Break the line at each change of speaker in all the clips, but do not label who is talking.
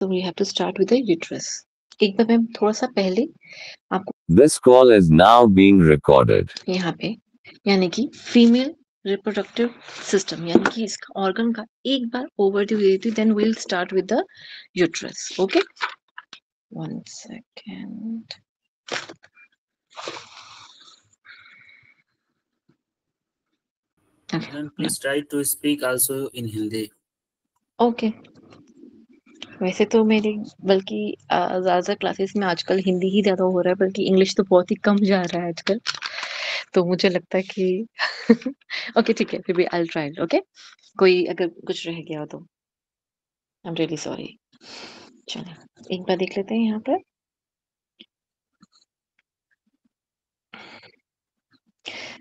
So we have to start with the uterus. एक बार मैं थोड़ा सा पहले आपको
This call is now being recorded.
यहाँ पे यानी कि फीमेल रिप्रोडक्टिव सिस्टम यानी कि इसका ऑर्गन का एक बार ओवरव्यू दे देती, then will start with the uterus. Okay, one second.
Madam, please try to speak also in Hindi.
Okay. वैसे तो मेरी बल्कि ज़्यादातर क्लासेस में आजकल हिंदी ही ज़्यादा हो रहा है, बल्कि इंग्लिश तो बहुत ही कम जा रहा है आजकल. तो मुझे लगता है कि ओके ठीक है, फिर भी आई विल ट्राई. ओके, कोई अगर कुछ रह गया हो तो आई एम रियली सॉरी. चलिए एक बार देख लेते हैं यहाँ पर.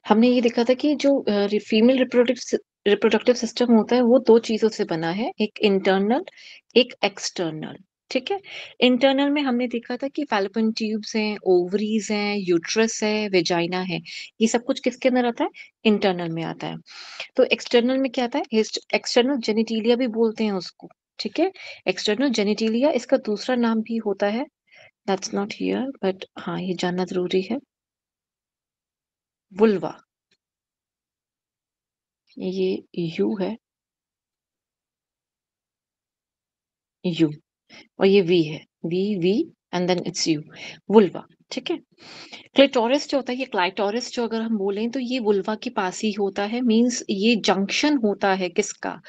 हमने ये देखा था कि जो फीमेल रिप्रोडक्टिव सिस्टम होता है वो दो चीजों से बना है, एक इंटरनल, एक एक्सटर्नल. ठीक है. इंटरनल में हमने देखा था कि फैलोपियन ट्यूब्स हैं, ओवरीज हैं, यूट्रस है, वेजाइना है. ये सब कुछ किसके अंदर आता है? इंटरनल में आता है. तो एक्सटर्नल में क्या आता है? एक्सटर्नल जेनिटिलिया भी बोलते हैं उसको. ठीक है. एक्सटर्नल जेनिटिलिया, इसका दूसरा नाम भी होता है, दैट्स नॉट हियर बट हाँ ये जानना जरूरी है, वुल्वा. ये यू है, यू, और ये वी है, V V and then it's U, vulva. ठीक है. क्लिटोरिस जो होता है, ये क्लाइटोरिस जो अगर हम बोलें तो ये वुल्वा के पास ही होता है. मींस ये जंक्शन होता है किसका?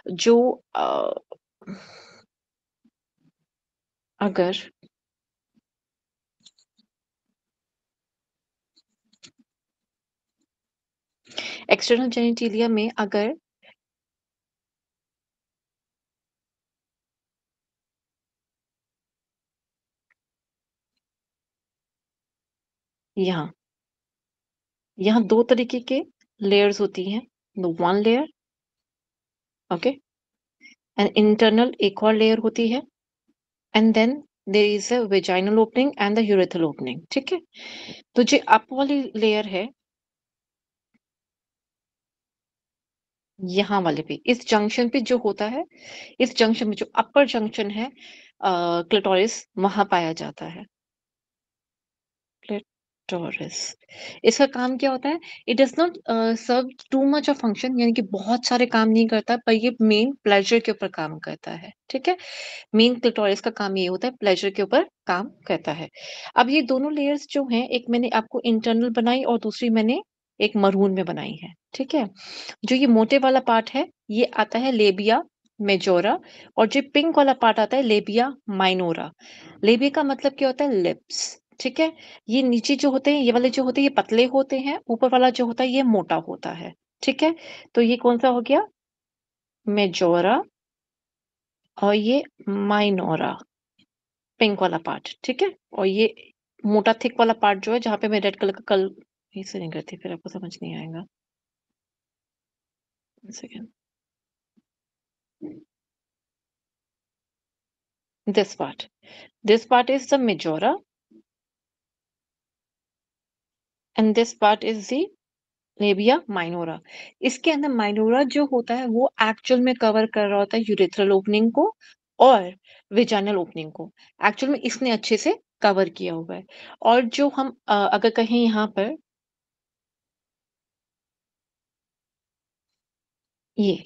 जो अगर एक्सटर्नल जेनिटिलिया में अगर यहाँ यहाँ दो तरीके के लेयर्स होती हैं. One layer, okay, and internal एक और लेयर होती है, and then there is a vaginal opening and the urethral opening. ठीक है. तो जो अप वाली लेयर है, यहाँ वाले पे, इस जंक्शन पे जो होता है, इस जंक्शन में जो अपर जंक्शन है क्लिटोरिस, वहां पाया जाता है क्लिटोरिस. इसका काम क्या होता है? It does not serve too much of function, यानी कि बहुत सारे काम नहीं करता, पर ये मेन प्लेजर के ऊपर काम करता है. ठीक है. मेन क्लिटोरिस का काम ये होता है, प्लेजर के ऊपर काम करता है. अब ये दोनों लेयर्स जो हैं, एक मैंने आपको इंटरनल बनाई और दूसरी मैंने एक मरून में बनाई है. ठीक है. जो ये मोटे वाला पार्ट है, ये आता है लेबिया मेजोरा, और जो पिंक वाला पार्ट आता है लेबिया माइनोरा. लेबिया का मतलब क्या होता है? लिप्स. ठीक है. ये नीचे जो होते हैं, ये वाले जो होते हैं, ये पतले होते हैं, ऊपर वाला जो होता है ये मोटा होता है. ठीक है. तो ये कौन सा हो गया? मेजोरा, और ये माइनोरा, पिंक वाला पार्ट. ठीक है. और ये मोटा थिक वाला पार्ट जो है, जहां पे मैं रेड कलर का कल इसे नहीं करती, फिर आपको समझ नहीं आएगा. Second. This part. This part is the majora and this part is the labia minora. इसके अंदर माइनोरा जो होता है वो एक्चुअल में कवर कर रहा होता है यूरेथ्रल ओपनिंग को और वेजाइनल ओपनिंग को. एक्चुअल में इसने अच्छे से कवर किया हुआ है. और जो हम अगर कहें यहाँ पर, ये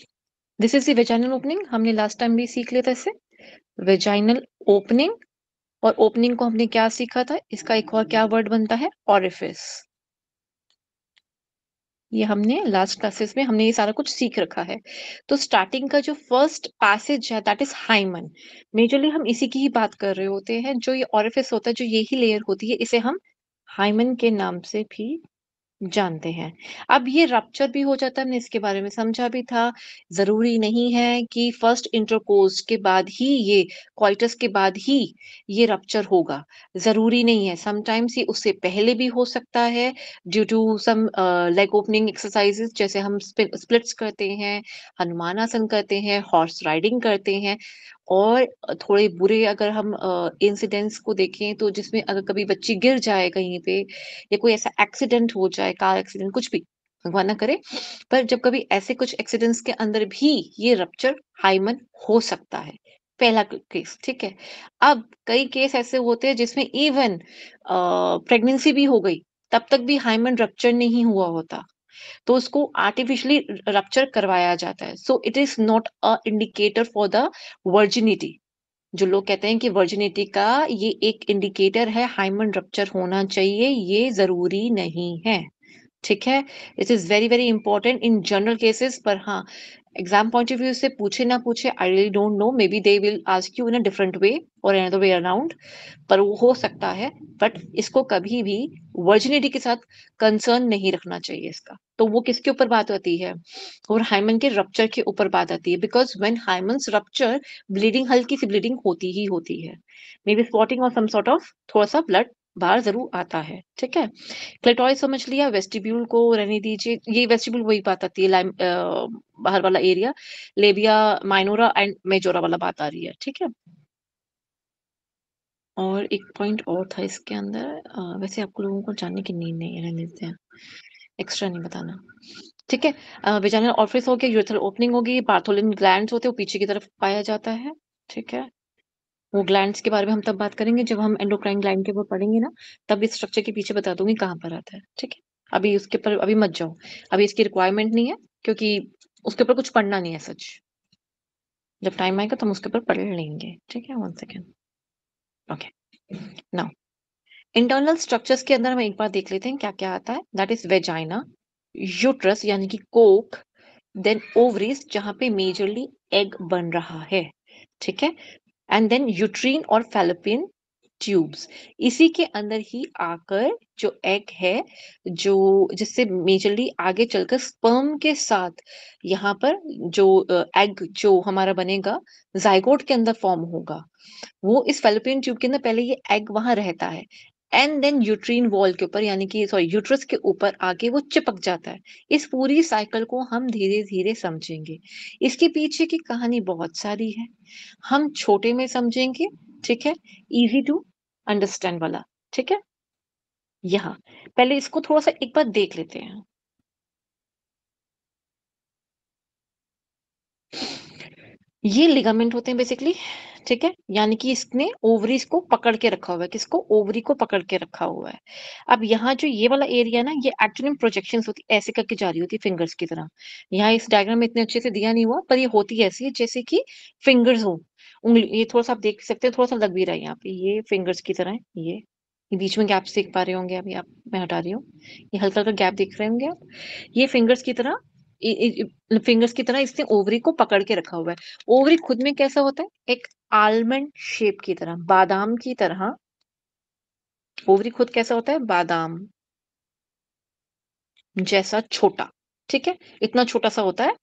this is the vaginal opening. हमने लास्ट टाइम भी सीख लिया था इसे, वेजाइनल ओपनिंग. और ओपनिंग को हमने क्या सीखा था? इसका एक और क्या वर्ड बनता है? ऑरिफिस. ये हमने लास्ट क्लासेस में हमने ये सारा कुछ सीख रखा है. तो स्टार्टिंग का जो फर्स्ट पैसेज है, दैट इज हाइमन. मेजरली हम इसी की ही बात कर रहे होते हैं. जो ये ऑरिफिस होता है, जो यही लेयर होती है, इसे हम हाइमन के नाम से भी जानते हैं. अब ये रप्चर भी हो जाता है, हमने इसके बारे में समझा भी था. जरूरी नहीं है कि फर्स्ट इंटरकोर्स के बाद ही ये, क्वाइटस के बाद ही ये रप्चर होगा. जरूरी नहीं है. समटाइम्स ये उससे पहले भी हो सकता है, due to some leg opening exercises, जैसे हम स्प्लिट्स करते हैं, हनुमान आसन करते हैं, हॉर्स राइडिंग करते हैं. और थोड़े बुरे अगर हम इंसिडेंट्स को देखें, तो जिसमें अगर कभी बच्ची गिर जाए कहीं पे, या कोई ऐसा एक्सीडेंट हो जाए, कार एक्सीडेंट, कुछ भी, भगवान ना करे, पर जब कभी ऐसे कुछ एक्सीडेंट्स के अंदर भी ये रप्चर हाइमन हो सकता है. पहला केस, ठीक है। अब कई केस ऐसे होते हैं जिसमें इवन प्रेगनेंसी भी हो गई, तब तक भी हाइमन रप्चर नहीं हुआ होता, तो उसको आर्टिफिशियली रप्चर करवाया जाता है। So it is not a indicator for the virginity. जो लोग कहते हैं कि वर्जिनिटी का ये एक इंडिकेटर है, हाइमन रप्चर होना चाहिए, ये जरूरी नहीं है। ठीक है? It is very, very important in general cases, पर हाँ, एग्ज़ाम पॉइंट ऑफ व्यू से पूछे ना पूछे, I really don't know, may be they will ask you in a different way और अनदर वे अराउंड, पर वो हो सकता है। बट इसको कभी भी वर्जिनिटी के साथ कंसर्न नहीं रखना चाहिए इसका। तो वो किसके ऊपर बात आती है? और हाइमन के रप्चर के ऊपर बात आती है, बिकॉज़ व्हेन हाइमन्स रप्चर, ब्लीडिंग, हल्की सी ब्लीडिंग होती ही होती है। मे बी स्पॉटिंग और सम सॉर्ट ऑफ थोड़ा-सा ब्लड बाहर ज़रूर आता है। ठीक है? क्लिटोरिस समझ लिया, वेस्टिब्यूल को रहने दीजिए। ये वेस्टिब्यूल वही बात आती है, बाहर वाला area, labia minora and majora वाला बात आ रही है, ठीक है? और एक पॉइंट और था इसके अंदर, वैसे आपको लोगों को जानने की नीड नहीं है, रहने देते हैं, एक्स्ट्रा नहीं बताना। ठीक है? वेजाइनल ऑरिफिस हो गया, यूरेथ्रल ओपनिंग होगी, बार्थोलिन ग्लैंड्स होते हैं, वो पीछे की तरफ पाया जाता है, ठीक है? वो ग्लैंड्स के बारे में हम तब बात करेंगे जब हम एंडोक्राइन ग्लैंड के ऊपर पढ़ेंगे ना, तब इस स्ट्रक्चर के पीछे बता दूँगी कहाँ पर आता है, ठीक है? अभी उसके ऊपर अभी मत जाओ। अभी इसकी रिक्वायरमेंट नहीं है, क्योंकि उसके ऊपर कुछ पढ़ना नहीं है सच। जब टाइम आएगा तो हम उसके ऊपर पढ़ लेंगे, ठीक है? 1 second. Okay, now internal structures के अंदर हम एक बार देख लेते हैं क्या-क्या आता है। दैट इज़ वेजाइना, यूट्रस यानी कि कोक, देन ओवरीज जहाँ पे मेजरली एग बन रहा है, ठीक है? एंड देन यूट्रीन और फैलोपियन ट्यूब्स, इसी के अंदर ही आकर जो एग है, जो जिससे मेजरली आगे चलकर स्पर्म के साथ यहाँ पर जो एग जो हमारा बनेगा, जाइगोट के अंदर फॉर्म होगा। वो इस फैलोपियन ट्यूब के अंदर पहले ये एग वहां रहता है, एंड देन यूट्रीन वॉल के ऊपर यानी कि सॉरी यूट्रस के ऊपर आके वो चिपक जाता है। इस पूरी साइकिल को हम धीरे धीरे समझेंगे। इसके पीछे की कहानी बहुत सारी है, हम छोटे में समझेंगे, ठीक है? इजी टू अंडरस्टैंड वाला, ठीक है? यहाँ पहले इसको थोड़ा सा एक बार देख लेते हैं। ये लिगामेंट होते हैं बेसिकली, ठीक है? यानी कि इसने ओवरीज को पकड़ के रखा हुआ है। किसको? ओवरी को पकड़ के रखा हुआ है। अब यहाँ जो ये वाला एरिया है ना, ये एक्चुअली में प्रोजेक्शंस होती है, ऐसे करके जा रही होती है फिंगर्स की तरह। यहाँ इस डायग्राम में इतने अच्छे से दिया नहीं हुआ, पर ये होती ऐसी है जैसे कि फिंगर्स हो। उंगली ये थोड़ा-सा आप देख सकते हैं, थोड़ा-सा लग भी रहा है यहाँ पे। ये फिंगर्स की तरह है, ये बीच में गैप्स देख पा रहे होंगे अभी आप, मैं हटा रही हूँ। ये हल्का-हल्का गैप देख रहे होंगे आप। ये फिंगर्स की तरह फिंगर्स की तरह इसने ओवरी को पकड़ के रखा हुआ है। ओवरी खुद में कैसा होता है? एक आलमंड शेप की तरह, बादाम की तरह। ओवरी खुद कैसा होता है? बादाम जैसा छोटा, ठीक है? इतना छोटा-सा होता है,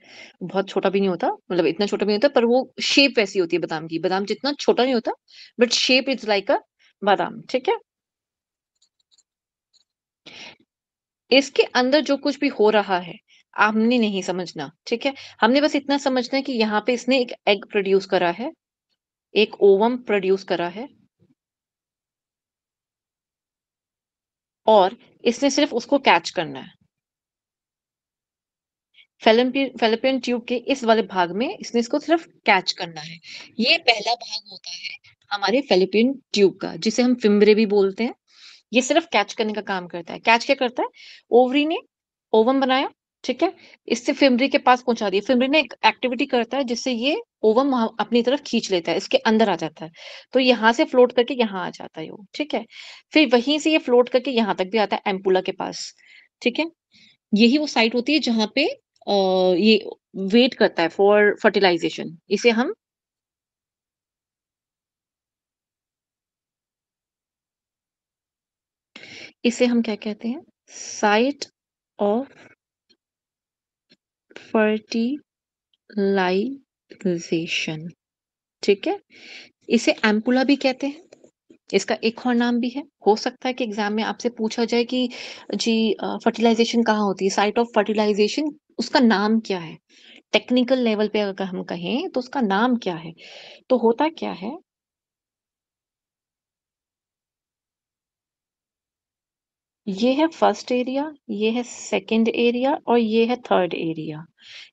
बहुत छोटा भी नहीं होता, मतलब इतना छोटा भी नहीं होता, पर वो शेप वैसी होती है बादाम की। बादाम जितना छोटा नहीं होता, बट शेप इज़ लाइक अ बादाम, ठीक है? इसके अंदर जो कुछ भी हो रहा है, हमने नहीं समझना, ठीक है? हमने बस इतना समझना है कि यहाँ पे इसने एक एग प्रोड्यूस करा है, एक ओवम प्रोड्यूस करा है, और इसने सिर्फ उसको कैच करना है। फैलोपियन ट्यूब के इस वाले भाग में इसने इसको सिर्फ कैच करना है। ये पहला भाग होता है हमारे फैलोपियन ट्यूब का, जिसे हम फिम्ब्रे भी बोलते हैं। ये सिर्फ कैच करने का काम करता है। कैच क्या करता है? ओवरी ने ओवम बनाया, ठीक है? इससे फिम्ब्री के पास पहुँचा दिया। फिम्ब्री ने एक एक्टिविटी करता है जिससे ये ओवम वहाँ अपनी तरफ खींच लेता है, इसके अंदर आ जाता है। तो यहाँ से फ्लोट करके यहाँ आ जाता है वो, ठीक है? फिर वहीं से ये फ्लोट करके यहाँ तक भी आता है एम्पुला के पास, ठीक है? यही वो साइट होती है जहाँ पे ये वेट करता है फॉर फर्टिलाइजेशन। इसे हम क्या कहते हैं? साइट ऑफ फर्टिलाइजेशन, ठीक है? इसे एम्पुला भी कहते हैं। इसका एक और नाम भी है। हो सकता है कि एग्जाम में आपसे पूछा जाए कि जी फर्टिलाइजेशन कहाँ होती है? साइट ऑफ फर्टिलाइजेशन, उसका नाम क्या है? टेक्निकल लेवल पे अगर हम कहें तो उसका नाम क्या है? तो होता क्या है, ये है फर्स्ट एरिया, ये है सेकंड एरिया और ये है थर्ड एरिया।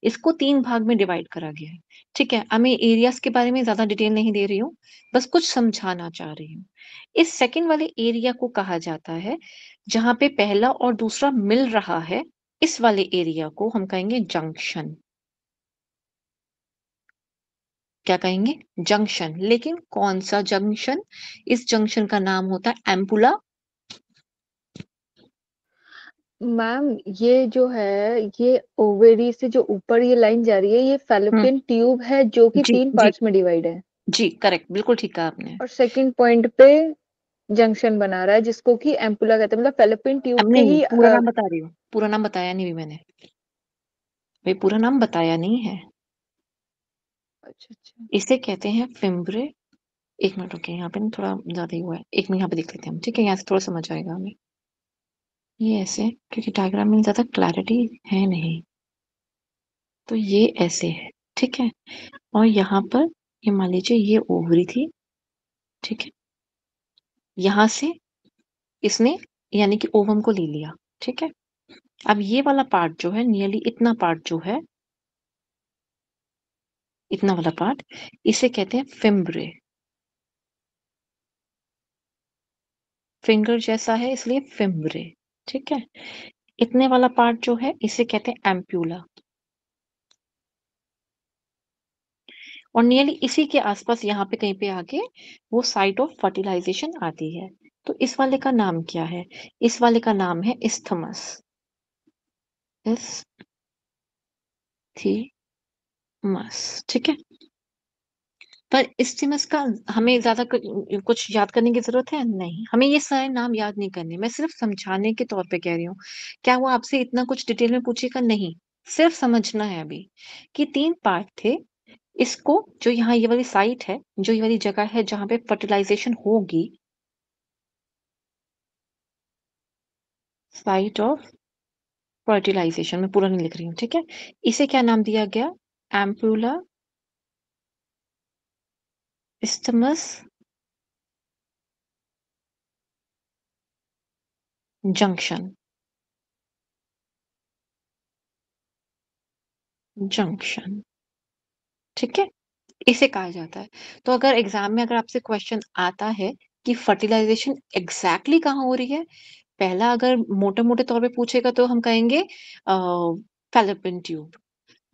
इसको 3 भाग में डिवाइड करा गया है। ठीक है? अब मैं एरियाज़ के बारे में ज़्यादा डिटेल नहीं दे रही हूँ, बस कुछ समझाना चाह रही हूँ। इस सेकंड वाले एरिया को कहा जाता है, जहाँ पे पहला और दूसरा मिल रहा है, इस वाले एरिया को हम कहेंगे जंक्शन। क्या कहेंगे? जंक्शन। लेकिन कौन-सा जंक्शन? इस जंक्शन का नाम होता है एम्पुला।
मैम ये जो है, ये ओवेरी से जो ऊपर ये लाइन जा रही है, ये
हुँ।
फैलोपियन ट्यूब है जो कि
जी,
3
जी।
पार्ट्स में डिवाइड है।
जी, करेक्ट, बिल्कुल ठीक कहा आपने।
और सेकंड पॉइंट पे जंक्शन बना रहा है जिसको कि एम्पुला कहते हैं, मतलब फैलोपियन ट्यूब
अब
के
नहीं,
ही
पूरा नाम बता रही हूँ। पूरा नाम बताया नहीं अभी मैंने। अभी पूरा नाम बताया नहीं है।
अच्छा, अच्छा।
इसे कहते हैं फिम्ब्रे। 1 मिनट रुकिए, यहाँ पे ना थोड़ा ज़्यादा ही हुआ है। 1 मिनट यहाँ पे देख लेते हैं हम, ठीक है? यहाँ से थोड़ा समझ आएगा हमें। ये ऐसे, क्योंकि डायग्राम में ज़्यादा क्लैरिटी है नहीं, तो ये ऐसे है, ठीक है? और यहाँ पर ये मान लीजिए ये ओवरी थी, ठीक है? यहाँ से इसने यानी कि ओवम को ले लिया, ठीक है? अब ये वाला पार्ट जो है, नियरली इतना पार्ट जो है, इतना वाला पार्ट, इसे कहते हैं फिम्ब्रे। फिंगर जैसा है इसलिए फिम्ब्रे, ठीक है? इतने वाला पार्ट जो है इसे कहते हैं एम्प्यूला। और नियरली इसी के आसपास यहाँ पे कहीं पे आके वो साइट ऑफ फर्टिलाइजेशन आती है। तो इस वाले का नाम क्या है? इस वाले का नाम है इस्थमस। इस्थीमस, ठीक है? पर इस्थिमस का हमें ज़्यादा कुछ याद करने की ज़रूरत है? नहीं। हमें ये सारे नाम याद नहीं करने, मैं सिर्फ़ समझाने के तौर पे कह रही हूँ। क्या वो आपसे इतना कुछ डिटेल में पूछेगा? नहीं। सिर्फ़ समझना है अभी, कि 3 पार्ट थे। इसको जो यहाँ ये वाली साइट है, जो ये वाली जगह है जहाँ पे फर्टिलाइज़ेशन होगी, साइट ऑफ फर्टिलाइज़ेशन, मैं पूरा नहीं लिख रही हूँ, ठीक है? इसे क्या नाम दिया गया? Ampulla, इस्थिमस, junction. जंक्शन, ठीक है? इसे कहा जाता है। तो अगर एग्ज़ाम में अगर आपसे क्वेश्चन आता है कि फर्टिलाइज़ेशन एग्ज़ैक्टली कहाँ हो रही है? पहला अगर मोटे-मोटे तौर पे पूछेगा तो हम कहेंगे फैलोपियन ट्यूब।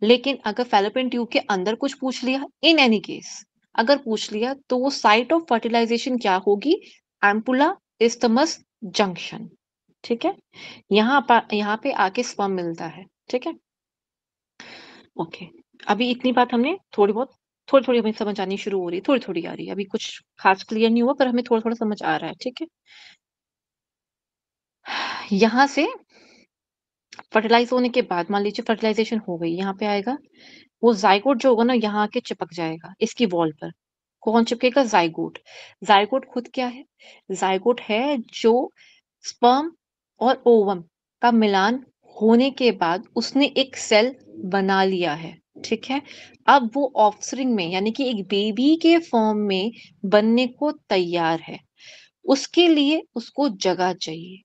लेकिन अगर फैलोपियन ट्यूब के अंदर कुछ पूछ लिया, इन एनी केस अगर पूछ लिया तो वो साइट ऑफ फर्टिलाइज़ेशन क्या होगी? एम्पुला, इस्थमस, जंक्शन, ठीक है? यहाँ पे आके स्पर्म मिलता है, ठीक है? ओके। अभी इतनी बात हमने थोड़ी बहुत थोड़ी-थोड़ी हमें समझ आनी शुरू हो रही है, थोड़ी-थोड़ी आ रही है। अभी कुछ ख़ास क्लियर नहीं हुआ पर हमें थोड़ा-थोड़ा समझ आ रहा है, ठीक है? यहाँ से फर्टिलाइज़ होने के बाद मान लीजिए फर्टिलाइज़ेशन हो गई, यहाँ पे आएगा, वो ज़ाइगोट जो होगा ना यहाँ आके चिपक जाएगा इसकी वॉल पर। कौन चिपकेगा? ज़ाइगोट। ज़ाइगोट खुद क्या है? ज़ाइगोट है जो स्पर्म और ओवम का मिलान होने के बाद उसने एक सेल बना लिया है, ठीक है? अब वो ऑफ़स्प्रिंग में यानी कि एक बेबी के फ़ॉर्म में बनने को तैयार है। उसके लिए उसको जगह चाहिए।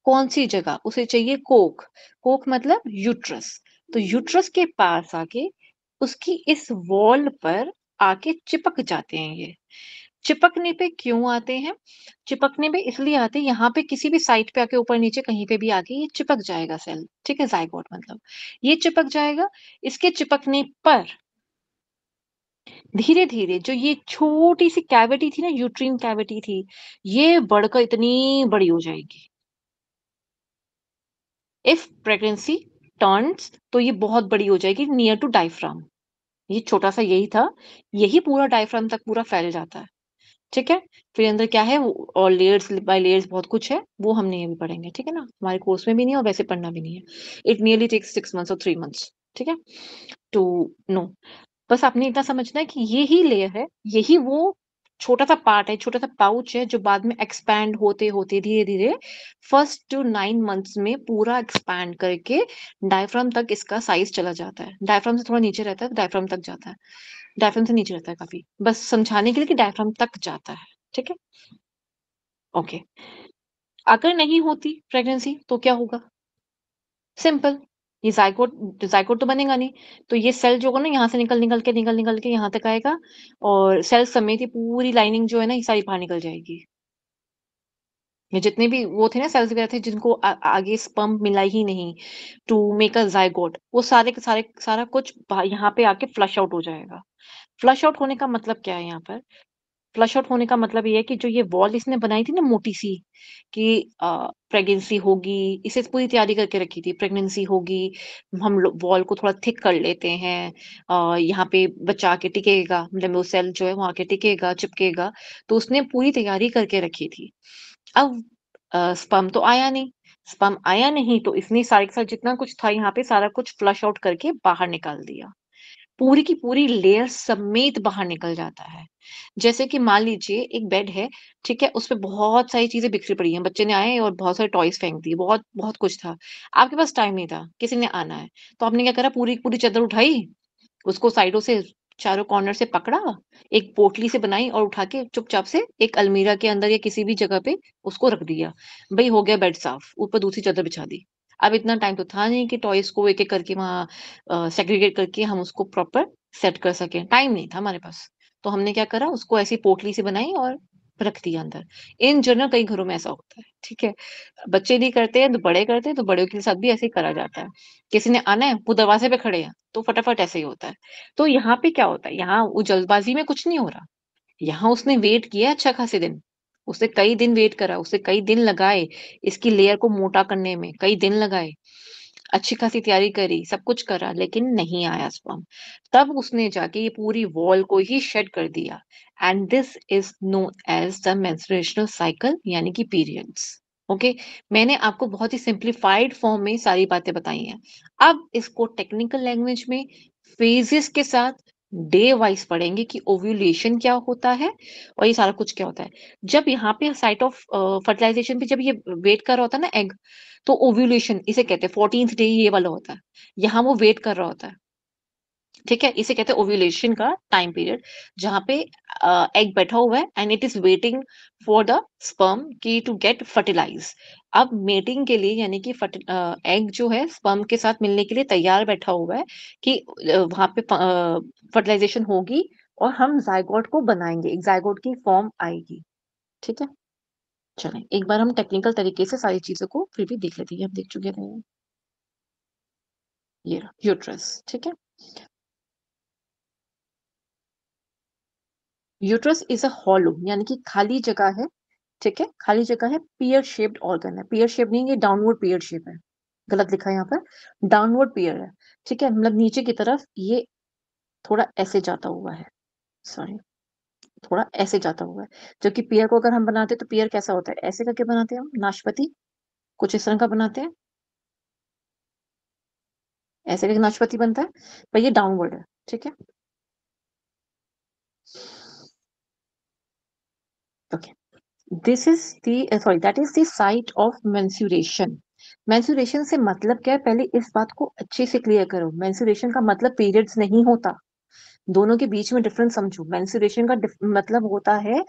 कौन-सी जगह? उसे चाहिए कोख। कोख मतलब यूट्रस। तो यूट्रस के पास आके उसकी इस वॉल पर आके चिपक जाते हैं ये। चिपकने पे क्यों आते हैं? चिपकने पे इसलिए आते हैं यहाँ पे किसी भी साइड पे आके ऊपर-नीचे कहीं पे भी आके ये चिपक जाएगा सेल, ठीक है? ज़ाइगोट मतलब। ये चिपक जाएगा, इसके चिपकने पर धीरे-धीरे जो ये छोटी-सी कैविटी थी ना, यूट्रीन कैविटी थी, ये बढ़कर इतनी बड़ी हो जाएगी। इफ प्रेगनेंसी टर्न्स तो ये बहुत बड़ी हो जाएगी नियर टू डायफ्राम। ये छोटा-सा यही था, यही पूरा डायफ्राम तक पूरा फैल जाता है, ठीक है? फिर अंदर क्या है वो और लेयर्स बाय लेयर्स बहुत कुछ है, वो हम नहीं अभी पढ़ेंगे, ठीक है ना? हमारे कोर्स में भी नहीं है और वैसे पढ़ना भी नहीं है। इट नियरली टेक्स 6 मंथ्स और 3 मंथ्स, ठीक है? To know. बस आपने इतना समझना है कि ये ही लेयर है, यही वो छोटा-सा पार्ट है, छोटा-सा पाउच है जो बाद में एक्सपैंड होते-होते धीरे-धीरे फर्स्ट टू 9 मंथ्स में पूरा एक्सपैंड करके डायफ्राम तक इसका साइज़ चला जाता है। डायफ्राम से थोड़ा नीचे रहता है, तो डायफ्राम तक जाता है। डायफ्राम से नीचे रहता है काफ़ी। बस समझाने के लिए कि डायफ्राम तक जाता है, ठीक है? ओके। अगर नहीं होती प्रेगनेंसी तो क्या होगा? सिंपल, ये ज़ायगोट तो बनेगा नहीं। तो ये सेल जो होगा ना यहाँ से निकल के यहाँ तक आएगा और सेल समेत ये पूरी लाइनिंग जो है ना ये सारी बाहर निकल जाएगी। ये जितने भी वो थे ना सेल्स वगैरह थे जिनको आगे स्पर्म मिला ही नहीं टू मेक अ ज़ायगोट, वो सारे के सारे सारा कुछ यहाँ पे आके फ्लश आउट हो जाएगा। फ्लश आउट होने का मतलब क्या है यहाँ पर? फ्लश आउट होने का मतलब ये है कि जो ये वॉल इसने बनाई थी ना मोटी-सी कि प्रेगनेंसी होगी, इसे पूरी तैयारी करके रखी थी, प्रेगनेंसी होगी, हम लोग वॉल को थोड़ा थिक कर लेते हैं यहाँ पे बच्चा आके टिकेगा, मतलब वो सेल जो है वो आके टिकेगा, चिपकेगा, तो उसने पूरी तैयारी करके रखी थी। अब स्पर्म तो आया नहीं, स्पर्म आया नहीं तो इसने सारे के साथ जितना कुछ था यहाँ पे सारा कुछ फ्लश आउट करके बाहर निकाल दिया। पूरी की पूरी लेयर समेत बाहर निकल जाता है। जैसे कि मान लीजिए एक बेड है, ठीक है? उसपे बहुत सारी चीज़ें बिखरी पड़ी हैं। बच्चे ने आए और बहुत सारे टॉयज़ फेंक दिए, बहुत बहुत कुछ था। आपके पास टाइम नहीं था, किसी ने आना है, तो आपने क्या करा पूरी की पूरी चादर उठाई, उसको साइडों से चारों कॉर्नर से पकड़ा, एक पोटली से बनाई और उठा के चुपचाप से एक अलमीरा के अंदर या किसी भी जगह पे उसको रख दिया। भई हो गया बेड साफ, ऊपर दूसरी चादर बिछा दी। अब इतना टाइम तो था नहीं कि टॉयज़ को एक-एक करके वहाँ सेग्रीगेट करके हम उसको प्रॉपर सेट कर सकें, टाइम नहीं था हमारे पास। तो हमने क्या करा उसको ऐसी पोटली सी बनाई और रख दिया अंदर। इन जनरल कई घरों में ऐसा होता है, ठीक है? बच्चे नहीं करते हैं तो बड़े करते हैं, तो बड़ों के साथ भी ऐसे ही करा जाता है। किसी ने आना है, वो दरवाज़े पे खड़े हैं, तो फटाफट ऐसे ही होता है। तो यहाँ पे क्या होता है, यहाँ वो जल्दबाज़ी में कुछ नहीं हो रहा। यहाँ उसने वेट किया अच्छा खासे दिन। उसने कई दिन वेट करा, उसे कई दिन लगाए इसकी लेयर को मोटा करने में, कई दिन लगाए। अच्छी खासी तैयारी करी, सब कुछ करा लेकिन नहीं आया स्पर्म। तब उसने जाके ये पूरी वॉल को ही शेड कर दिया and this is known as the menstruational cycle यानी कि पीरियड्स। ओके? मैंने आपको बहुत ही सिम्प्लिफाइड फॉर्म में सारी बातें बताई हैं। अब इसको टेक्निकल लैंग्वेज में फेजेस के साथ डे वाइज़ पढ़ेंगे कि ओव्यूलेशन क्या होता है और ये सारा कुछ क्या होता है। जब यहाँ पे साइट ऑफ फर्टिलाइज़ेशन पे जब ये वेट कर रहा होता है ना एग तो ओव्यूलेशन इसे कहते हैं 14th डे ये वाला होता है। यहाँ वो वेट कर रहा होता है, ठीक है? इसे कहते हैं ओव्यूलेशन का टाइम पीरियड जहाँ पे एग बैठा हुआ है and it is waiting for the sperm कि टू गेट फर्टिलाइज़। अब मेटिंग के लिए यानी कि एग जो है स्पर्म के साथ मिलने के लिए तैयार बैठा हुआ है कि वहाँ पे फर्टिलाइज़ेशन होगी और हम ज़ायगोट को बनाएँगे, एक ज़ायगोट की फॉर्म आएगी, ठीक है? चलें, एक बार हम टेक्निकल तरीके से सारी चीज़ों को फिर भी देख लेते हैं, ये हम देख चुके थे। ये रहा यूट्रस, ठीक है? यूट्रस इज़ अ हॉलो यानी कि खाली जगह है, ठीक है? खाली जगह है, पियर शेप्ड ऑर्गन है। पियर शेप नहीं, ये डाउनवर्ड पियर शेप है। गलत लिखा है यहाँ पर, डाउनवर्ड पियर है, ठीक है? मतलब नीचे की तरफ ये थोड़ा ऐसे जाता हुआ है, सॉरी, थोड़ा ऐसे जाता हुआ है। जबकि पियर को अगर हम बनाते हैं तो पियर कैसा होता है? ऐसे करके बनाते हैं हम, नाशपाती, कुछ इस तरह का बनाते हैं, ऐसे करके नाशपाती बनता है, पर ये डाउनवर्ड है, ठीक है? Okay. This is the sorry that is the site of menstruation. Menstruation से मतलब क्या है पहले इस बात को अच्छे से क्लियर करो। मेंस्ट्रुएशन का मतलब पीरियड्स नहीं होता, दोनों के बीच में डिफरेंस समझो। मेंस्ट्रुएशन का मतलब होता है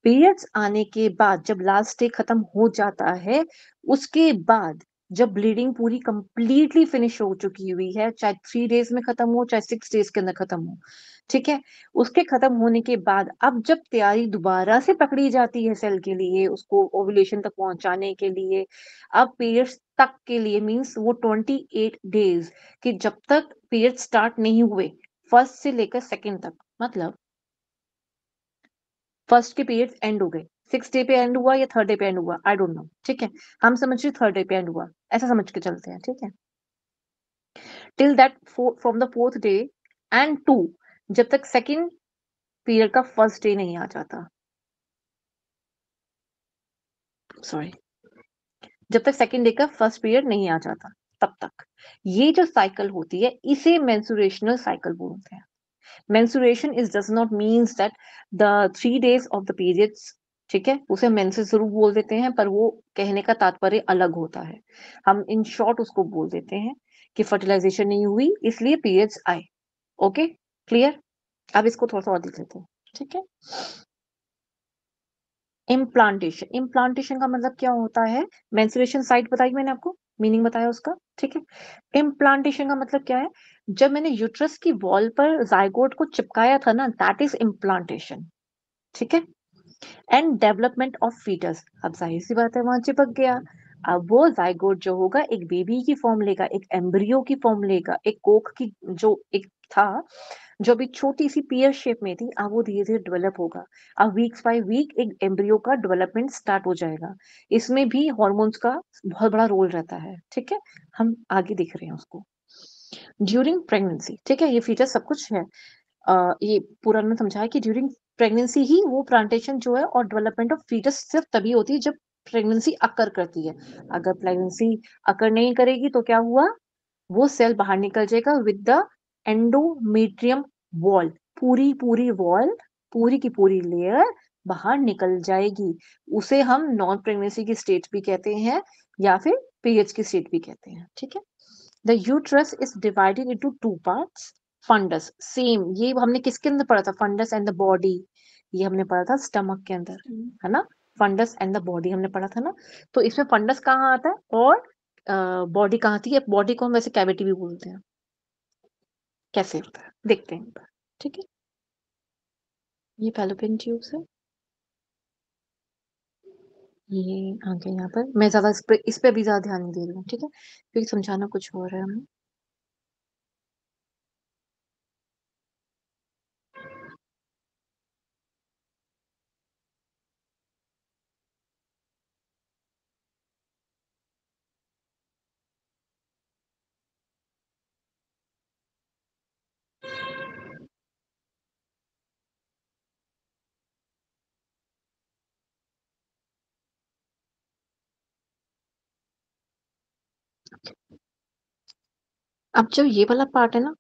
पीरियड्स आने के बाद जब लास्ट डे खत्म हो जाता है उसके बाद जब ब्लीडिंग पूरी कंप्लीटली फिनिश हो चुकी हुई है, चाहे 3 डेज में खत्म हो चाहे 6 डेज के अंदर खत्म हो, ठीक है? उसके खत्म होने के बाद अब जब तैयारी दोबारा से पकड़ी जाती है सेल के लिए उसको ओव्यूलेशन तक पहुंचाने के लिए, अब पीरियड्स तक के लिए मीन्स वो 28 डेज कि जब तक पीरियड स्टार्ट नहीं हुए फर्स्ट से लेकर सेकंड तक, मतलब फर्स्ट के पीरियड्स एंड हो गए, 6 डे पे एंड हुआ या 3rd डे पे एंड हुआ, आई डोंट नो, ठीक है? हम समझ रहे 3rd डे पे एंड हुआ, ऐसा समझ के चलते हैं, ठीक है? Till that from the 4th day and to जब तक सेकंड पीरियड का फर्स्ट डे नहीं आ जाता, सॉरी, जब तक सेकंड डे का फर्स्ट पीरियड नहीं आ जाता, तब तक ये जो साइकिल होती है इसे मेंस्ट्रुएशनल साइकिल बोलते हैं। Menstruation is does not means that the 3 days of the periods, ठीक है, उसे मेंसेस जरूर बोल देते हैं पर वो कहने का तात्पर्य अलग होता है। हम इन शॉर्ट उसको बोल देते हैं कि फर्टिलाइजेशन नहीं हुई इसलिए पीरियड्स आए। Okay, clear? अब इसको थोड़ा सा और देख लेते हैं, ठीक है? इम्प्लांटेशन का मतलब क्या होता है? मेंस्ट्रुएशन साइट बताई मैंने आपको, मीनिंग बताया उसका, ठीक है। इम्प्लांटेशन का मतलब क्या है? जब मैंने यूट्रस की वॉल पर जाइगोट को चिपकाया था ना, दैट इज इम्प्लांटेशन, ठीक है। एंड डेवलपमेंट ऑफ फीटस, अब जाहिर सी बात है वहां चिपक गया। अब वो जाइगोट जो होगा एक बेबी की फॉर्म लेगा, एक एम्ब्रियो की फॉर्म लेगा, एक कोक की जो एक था, जो अभी छोटी सी पीयर शेप में थी, अब वो धीरे धीरे डेवलप होगा। अब वीक्स बाय वीक एक एम्ब्रियो का डेवलपमेंट स्टार्ट हो जाएगा। इसमें भी हॉर्मोन्स का बहुत बड़ा रोल रहता है, ठीक है। हम आगे देख रहे हैं उसको। ड्यूरिंग प्रेगनेंसी, ठीक है, ये फीचर सब कुछ है। ये पूरा उन्होंने समझाया कि ड्यूरिंग प्रेगनेंसी ही वो प्लांटेशन जो है और डेवलपमेंट ऑफ फीटस सिर्फ तभी होती है जब प्रेगनेंसी अकर करती है। अगर प्रेगनेंसी अकर नहीं करेगी तो क्या हुआ? वो सेल बाहर निकल जाएगा विद द एंडोमेट्रियम वॉल, पूरी पूरी वॉल, पूरी की पूरी लेयर बाहर निकल जाएगी। उसे हम नॉन प्रेगनेंसी की स्टेट भी कहते हैं या फिर पीरियड्स की स्टेट भी कहते हैं, ठीक है। The uterus is divided into two parts. Fundus, same ये हमने किसके अंदर पढ़ा था? फंडस एंड द बॉडी, ये हमने पढ़ा था स्टमक के अंदर, है ना। फंडस एंड द बॉडी हमने पढ़ा था ना। तो इसमें फंडस कहाँ आता है और बॉडी कहाँ आती है? बॉडी को हम वैसे कैविटी भी बोलते हैं। कैसे होता है देखते हैं एक बार, ठीक है। ये फैलोपियन ट्यूब्स है, ये आगे यहाँ पर मैं ज्यादा इस पे भी ज्यादा ध्यान नहीं दे रही हूँ, ठीक है, क्योंकि समझाना कुछ हो रहा है हमें। अब जो ये वाला पार्ट है ना,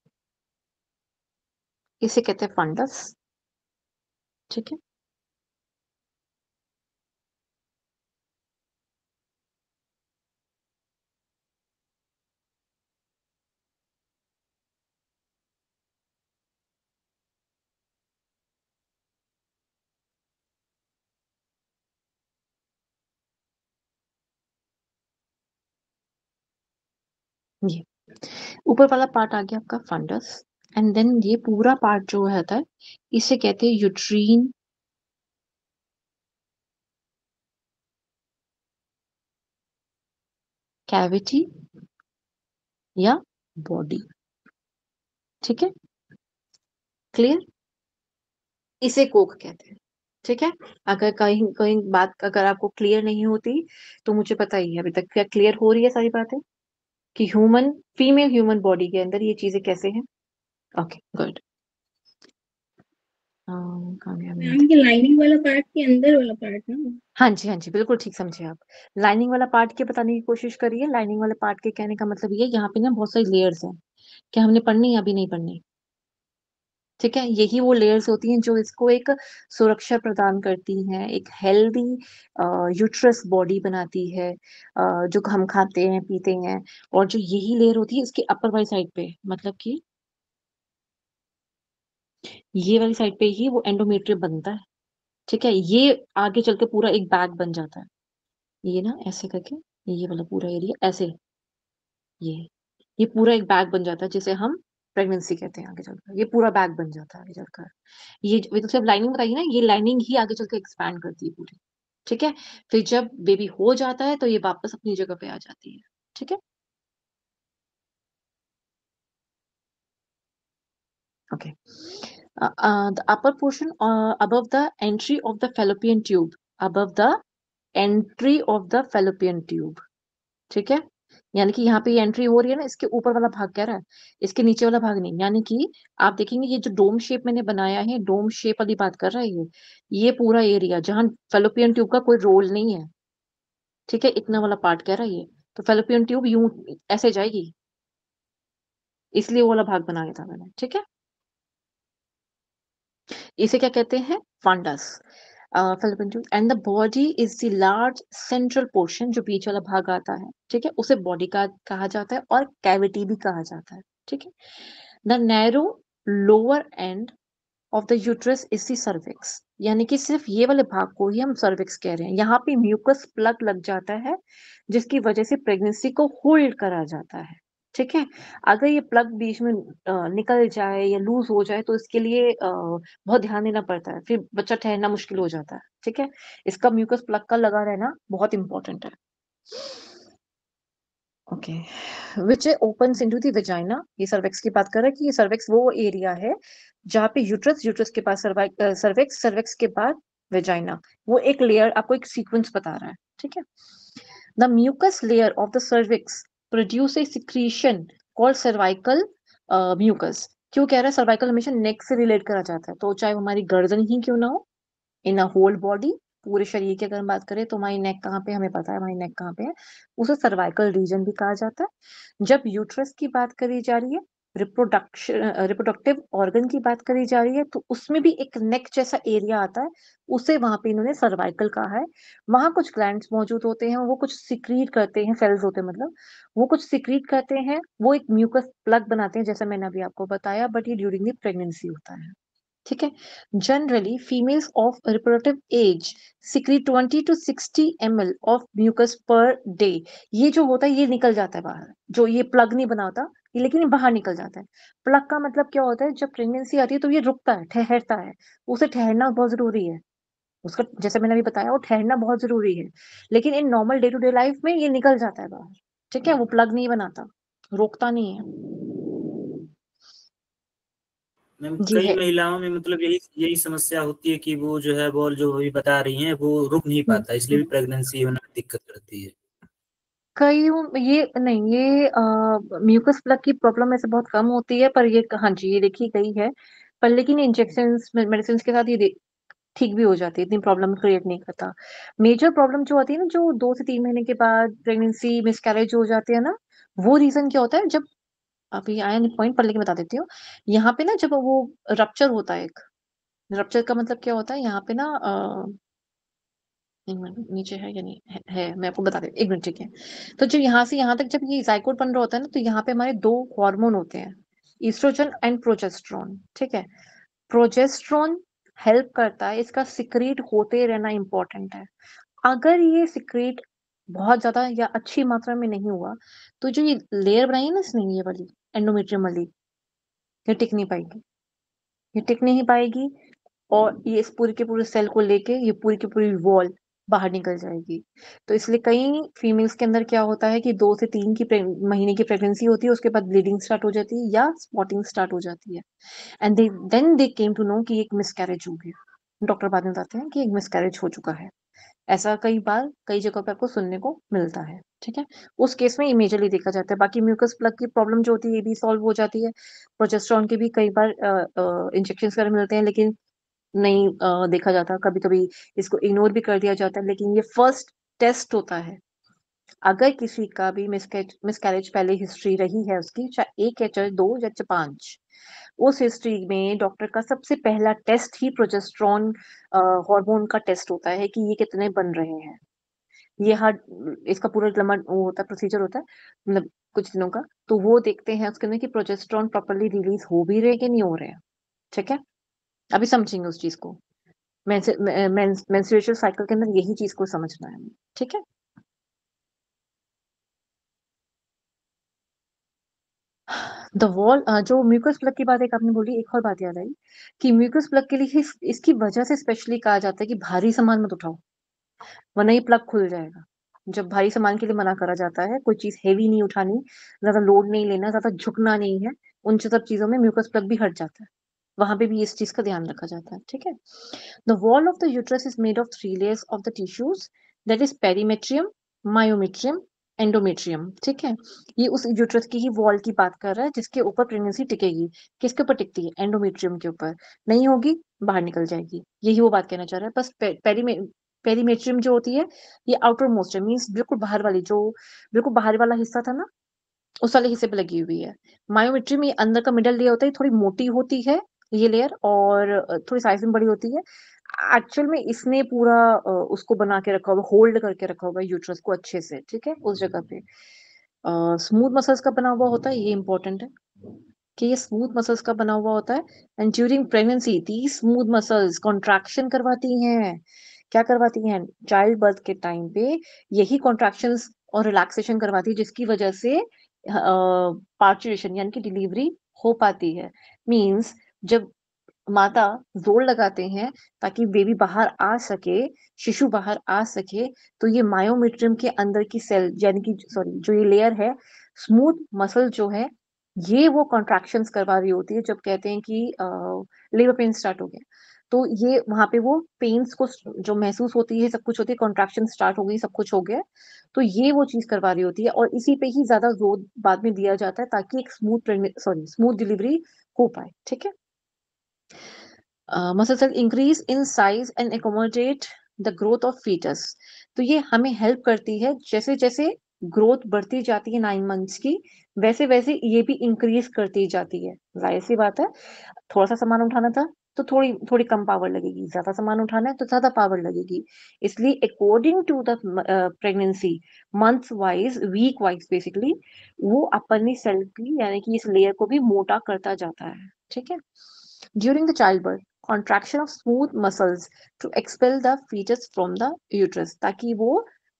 इसे कहते हैं फंडस, ठीक है। ये ऊपर वाला पार्ट आ गया आपका फंडस। एंड देन ये पूरा पार्ट जो होता है इसे कहते हैं यूट्रीन कैविटी या बॉडी, ठीक है, क्लियर। इसे कोक कहते हैं, ठीक है। अगर कहीं कहीं बात अगर आपको क्लियर नहीं होती तो मुझे बताइए। अभी तक क्या क्लियर हो रही है सारी बातें कि ह्यूमन फीमेल ह्यूमन बॉडी के अंदर ये चीजें कैसे हैं? Okay good. कहाँ गया मेरा?
मैम ये लाइनिंग वाला पार्ट के अंदर वाला पार्ट ना।
हाँ जी, हाँ जी, बिल्कुल ठीक समझे आप। लाइनिंग वाला पार्ट के बताने की कोशिश करिए। लाइनिंग वाला पार्ट के कहने का मतलब ये, यहाँ पे ना बहुत सारी लेयर्स हैं। क्या हमने पढ़नी है? अभी नहीं पढ़नी, ठीक है। यही वो लेयर्स होती हैं जो इसको एक सुरक्षा प्रदान करती हैं, एक हेल्दी यूट्रस बॉडी बनाती है, जो हम खाते हैं पीते हैं। और जो यही लेयर होती है इसके अपर वाली साइड पे, मतलब कि ये वाली साइड पे ही वो एंडोमेट्रियम बनता है, ठीक है। ये आगे चल के पूरा एक बैग बन जाता है। ये ना ऐसे करके, ये वाला पूरा एरिया ऐसे, ये ये पूरा एक बैग बन जाता है जिसे हम प्रेगनेंसी कहते हैं। आगे चलकर ये पूरा बैग बन जाता है आगे चलकर। ये तो सिर्फ लाइनिंग बताइए ना, ये लाइनिंग ही आगे चलकर एक्सपैंड करती है पूरी, ठीक है। फिर जब बेबी हो जाता है तो ये वापस अपनी जगह पे आ जाती है, ठीक है। Okay. The upper portion above the entry of the fallopian tube, above the entry of the fallopian tube, ठीक है। यानी कि यहाँ पे ये एंट्री हो रही है ना, इसके ऊपर वाला भाग कह रहा है, इसके नीचे वाला भाग नहीं। यानी कि आप देखेंगे ये जो डोम शेप मैंने बनाया है, डोम शेप वाली बात कर रहा है ये पूरा एरिया जहां फेलोपियन ट्यूब का कोई रोल नहीं है, ठीक है, इतना वाला पार्ट कह रहा है ये। तो फेलोपियन ट्यूब यूं ऐसे जाएगी, इसलिए वो वाला भाग बनाया था मैंने, ठीक है। इसे क्या कहते हैं? Fundus. Fallopian tube and the body is the large central portion, जो बीच वाला भाग आता है, ठीक है, उसे बॉडी का कहा जाता है और कैविटी भी कहा जाता है, ठीक है। The narrow lower end of the uterus is the cervix, यानी कि सिर्फ ये वाले भाग को ही हम सर्विक्स कह रहे हैं। यहाँ पे म्यूकस प्लग लग जाता है जिसकी वजह से प्रेगनेंसी को होल्ड करा जाता है। ठीक है, अगर ये प्लग बीच में निकल जाए या लूज हो जाए तो इसके लिए बहुत ध्यान देना पड़ता है, फिर बच्चा ठहरना मुश्किल हो जाता है। ठीक है, इसका म्यूकस प्लग का लगा रहना बहुत इंपॉर्टेंट है। Okay, which opens into the vagina, ये सर्विक्स की बात कर रहा है कि ये सर्विक्स वो एरिया है जहाँ पे यूट्रस के पास सर्विक्स, सर्विक्स के बाद वेजाइना, वो एक लेयर आपको एक सीक्वेंस बता रहा है। ठीक है, the mucus layer of the cervix produce a secretion called cervical mucus. क्यों कह रहा है सर्वाइकल, हमेशा नेक से रिलेट करा जाता है, तो चाहे हमारी गर्दन ही क्यों ना हो, इन अ होल बॉडी, पूरे शरीर की अगर हम बात करें तो हमारी नेक कहाँ पे, हमें पता है हमारी नेक कहाँ पे है, उसे सर्वाइकल रीजन भी कहा जाता है। जब यूट्रस की बात करी जा रही है, रिप्रोडक्टिव ऑर्गन की बात करी जा रही है, तो उसमें भी एक नेक जैसा एरिया आता है, उसे वहां पे इन्होंने सर्वाइकल कहा है। वहां कुछ ग्लैंड्स मौजूद होते हैं, वो कुछ सिक्रीट करते हैं, सेल्स होते हैं मतलब, वो कुछ सिक्रीट करते हैं, वो एक म्यूकस प्लग बनाते हैं जैसा मैंने अभी आपको बताया, बट ये ड्यूरिंग द प्रेगनेंसी होता है। ठीक है, generally females of reproductive age secrete 20 to 60 ml of mucus per day. ये जो होता है ये निकल जाता है बाहर, जो ये प्लग नहीं बनाता ये, लेकिन ये बाहर निकल जाता है। प्लग का मतलब क्या होता है, जब प्रेगनेंसी आती है तो ये रुकता है, ठहरता है, उसे ठहरना बहुत जरूरी है, उसका जैसे मैंने अभी बताया वो ठहरना बहुत जरूरी है, लेकिन in normal day to day life में ये निकल जाता है बाहर। ठीक है, वो प्लग नहीं बनाता, रोकता नहीं है।
मैम
जी
कई
है।
महिलाओं में मतलब यही यही समस्या होती है कि वो जो है बॉल जो अभी बता रही हैं वो रुक नहीं
हम्म,
पाता, इसलिए भी प्रेगनेंसी होने में दिक्कत रहती है।
कई ये नहीं, ये म्यूकस प्लग की प्रॉब्लम ऐसे बहुत कम होती है, पर ये हाँ जी ये देखी गई है, पर लेकिन इंजेक्शन मेडिसिन के साथ ये ठीक भी हो जाती है, इतनी प्रॉब्लम क्रिएट नहीं करता। मेजर प्रॉब्लम जो आती है ना, जो 2 से 3 महीने के बाद प्रेगनेंसी मिसकैरेज हो जाती है ना, वो रीजन क्या होता है, जब अभी आया नहीं पॉइंट पर लेकिन बता देती हूँ। यहाँ पे ना जब वो रप्चर होता है, एक रप्चर का मतलब क्या होता है, यहाँ पे ना एक मिनट नीचे है या नहीं है, मैं आपको बता देती हूँ, एक मिनट ठीक है। तो जब यहाँ से यहाँ तक जब ये जाइगोट बन रहा होता है ना, तो यहाँ पे हमारे 2 हार्मोन होते हैं, ईस्ट्रोजन एंड प्रोजेस्टेरोन। ठीक है, प्रोजेस्टेरोन हेल्प करता है, इसका सिक्रीट होते रहना इंपॉर्टेंट है। अगर ये सिक्रीट बहुत ज्यादा या अच्छी मात्रा में नहीं हुआ, तो जो ये लेयर बनाई है ना इसने, ये वाली एंडोमेट्रियम वाली, ये टिक नहीं पाएगी, ये टिक नहीं पाएगी, और ये इस पूरे के पूरे सेल को लेके ये पूरी की पूरी वॉल बाहर निकल जाएगी। तो इसलिए कई फीमेल्स के अंदर क्या होता है कि 2 से 3 की महीने की प्रेगनेंसी होती है, उसके बाद ब्लीडिंग स्टार्ट हो जाती है या स्पॉटिंग स्टार्ट हो जाती है, and they came to know कि एक मिसकैरेज हो गया। डॉक्टर बाद में बताते हैं कि एक मिसकैरेज हो चुका है। ऐसा कई बार कई जगहों पे आपको सुनने को मिलता है। ठीक है, उस केस में इमेजली देखा जाता है। बाकी म्यूकस प्लग की प्रॉब्लम जो होती है ये भी सॉल्व हो जाती है, प्रोजेस्टेरॉन के भी कई बार इंजेक्शन वगैरह मिलते हैं, लेकिन नहीं देखा जाता, कभी कभी इसको इग्नोर भी कर दिया जाता है, लेकिन ये फर्स्ट टेस्ट होता है। अगर किसी का भी मिसकैरेज पहले हिस्ट्री रही है उसकी, चाहे 1 या चाहे 2 या चाहे 5, उस हिस्ट्री में डॉक्टर का सबसे पहला टेस्ट ही प्रोजेस्टेरॉन हार्मोन का टेस्ट होता है कि ये कितने बन रहे हैं। ये हर इसका पूरा लंबा वो होता है, प्रोसीजर होता है, मतलब कुछ दिनों का, तो वो देखते हैं उसके अंदर कि प्रोजेस्टेरॉन प्रॉपरली रिलीज हो भी रहे कि नहीं हो रहे हैं। ठीक है, अभी समझेंगे उस चीज को, मेंस्ट्रुएशन साइकिल के अंदर यही चीज को समझना है। ठीक है, द वॉल जो म्यूकस प्लग की बात एक आपने बोली, एक और बात याद आई कि म्यूकस प्लग के लिए इसकी वजह से स्पेशली कहा जाता है कि भारी सामान मत उठाओ, वरना ये प्लग खुल जाएगा। जब भारी सामान के लिए मना करा जाता है, कोई चीज हेवी नहीं उठानी, ज्यादा लोड नहीं लेना, ज्यादा झुकना नहीं है, उन सब चीजों में म्यूकस प्लग भी हट जाता है, वहां पे भी इस चीज का ध्यान रखा जाता है। ठीक है, the wall of the uterus is made of 3 layers of the tissues, that is perimetrium, myometrium, endometrium. ठीक है, ये उस यूट्रस की ही वॉल की बात कर रहा है जिसके ऊपर प्रेगनेंसी टिकेगी। किसके ऊपर टिकती है, एंडोमेट्रियम के ऊपर, नहीं होगी बाहर निकल जाएगी, यही वो बात कहना चाह रहा है। बस पेरीमेट्रियम जो होती है ये आउटर मोस्ट है, मीन्स बिल्कुल बाहर वाली, जो बिल्कुल बाहर वाला हिस्सा था ना, उस वाले हिस्से पे लगी हुई है। मायोमेट्री में अंदर का मिडल लेयर होता है, थोड़ी मोटी होती है ये लेयर, और थोड़ी साइज में बड़ी होती है। एक्चुअल में इसने पूरा उसको बना के रखा हुआ, होल्ड करके रखा हुआ है यूट्रस को अच्छे से। ठीक है, उस जगह पे स्मूथ मसल्स का बना हुआ होता है, ये इंपॉर्टेंट है। कि ये स्मूथ मसल्स का बना हुआ होता है। And during pregnancy the smooth muscles contraction करवाती हैं। क्या करवाती हैं? चाइल्ड बर्थ के टाइम पे यही कॉन्ट्रैक्शंस और रिलैक्सेशन करवाती है, जिसकी वजह से पार्चुरेशन यानी कि डिलीवरी हो पाती है। मीन्स जब माता जोर लगाते हैं ताकि बेबी बाहर आ सके, शिशु बाहर आ सके, तो ये मायोमेट्रियम के अंदर की सेल यानी कि सॉरी जो ये लेयर है, स्मूथ मसल जो है, ये वो कॉन्ट्रैक्शंस करवा रही होती है जब कहते हैं कि लेबर पेन स्टार्ट हो गया। तो ये वहां पे वो पेन्स को जो महसूस होती है, सब कुछ होती है, कॉन्ट्रैक्शन स्टार्ट हो गई, सब कुछ हो गया, तो ये वो चीज करवा रही होती है और इसी पे ही ज्यादा जोर बाद में दिया जाता है ताकि एक स्मूथ डिलीवरी हो पाए। ठीक है। muscle cell increase in size and accommodate the growth of fetus। तो ये हमें हेल्प करती है, जैसे जैसे ग्रोथ बढ़ती जाती है 9 मंथ्स की, वैसे वैसे ये भी इंक्रीज करती जाती है। जाहिर सी बात है, थोड़ा सा सामान उठाना था तो थोड़ी थोड़ी कम पावर लगेगी, ज्यादा सामान उठाना है तो ज्यादा पावर लगेगी। इसलिए according to the pregnancy, month wise, week wise, basically वो अपनी सेल की यानी कि इस लेयर को भी मोटा करता जाता है। ठीक है। During the childbirth, contraction of smooth muscles to expel the fetus from the uterus, ताकि वो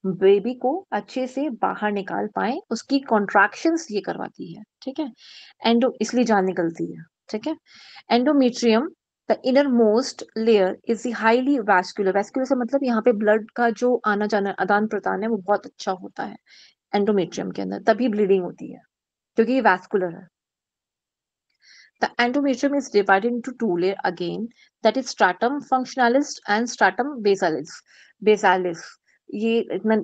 बेबी को अच्छे से बाहर निकाल पाए, उसकी कॉन्ट्रैक्शंस ये करवाती है। ठीक है। एंडो इसलिए जान निकलती है। ठीक है। Endometrium the inner most layer is highly vascular. Vascular से मतलब यहाँ पे ब्लड का जो आना जाना आदान प्रदान है वो बहुत अच्छा होता है एंडोमेट्रियम के अंदर, तभी ब्लीडिंग होती है क्योंकि ये वैस्कुलर है। The endometrium is divided into two layers again, that is stratum functionalis and stratum basalis. Basalis ये इतना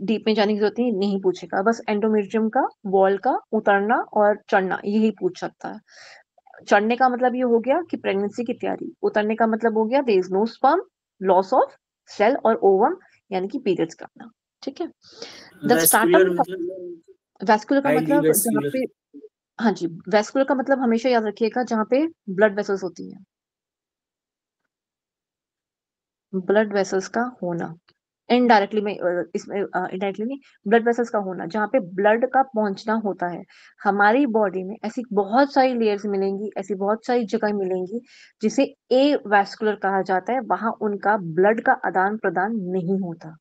डीप में जाने की जरूरत नहीं पूछेगा, बस एंडोमेट्रियम का वॉल का उतरना और चढ़ना यही पूछ सकता है। चढ़ने का मतलब ये हो गया कि प्रेगनेंसी की तैयारी, उतरने का मतलब हो गया there is no sperm, loss of cell और ओवम यानी कि पीरियड्स का आना। ठीक है। द
वैस्कुलर
स्टार्टम
मतलब
वैस्कुलर का
हाईली
मतलब जहाँ
वैस्कुलर।
पे, हाँ जी, वैस्कुलर का मतलब हमेशा याद रखिएगा जहाँ पे ब्लड वेसल्स होती हैं, ब्लड वेसल्स का होना। इनडायरेक्टली में इसमें इनडायरेक्टली नहीं, ब्लड वेसल्स का होना जहाँ पे ब्लड का पहुंचना होता है। हमारी बॉडी में ऐसी बहुत सारी लेयर्स मिलेंगी, ऐसी बहुत सारी जगह मिलेंगी जिसे ए वैस्कुलर कहा जाता है, वहां उनका ब्लड का आदान प्रदान नहीं होता।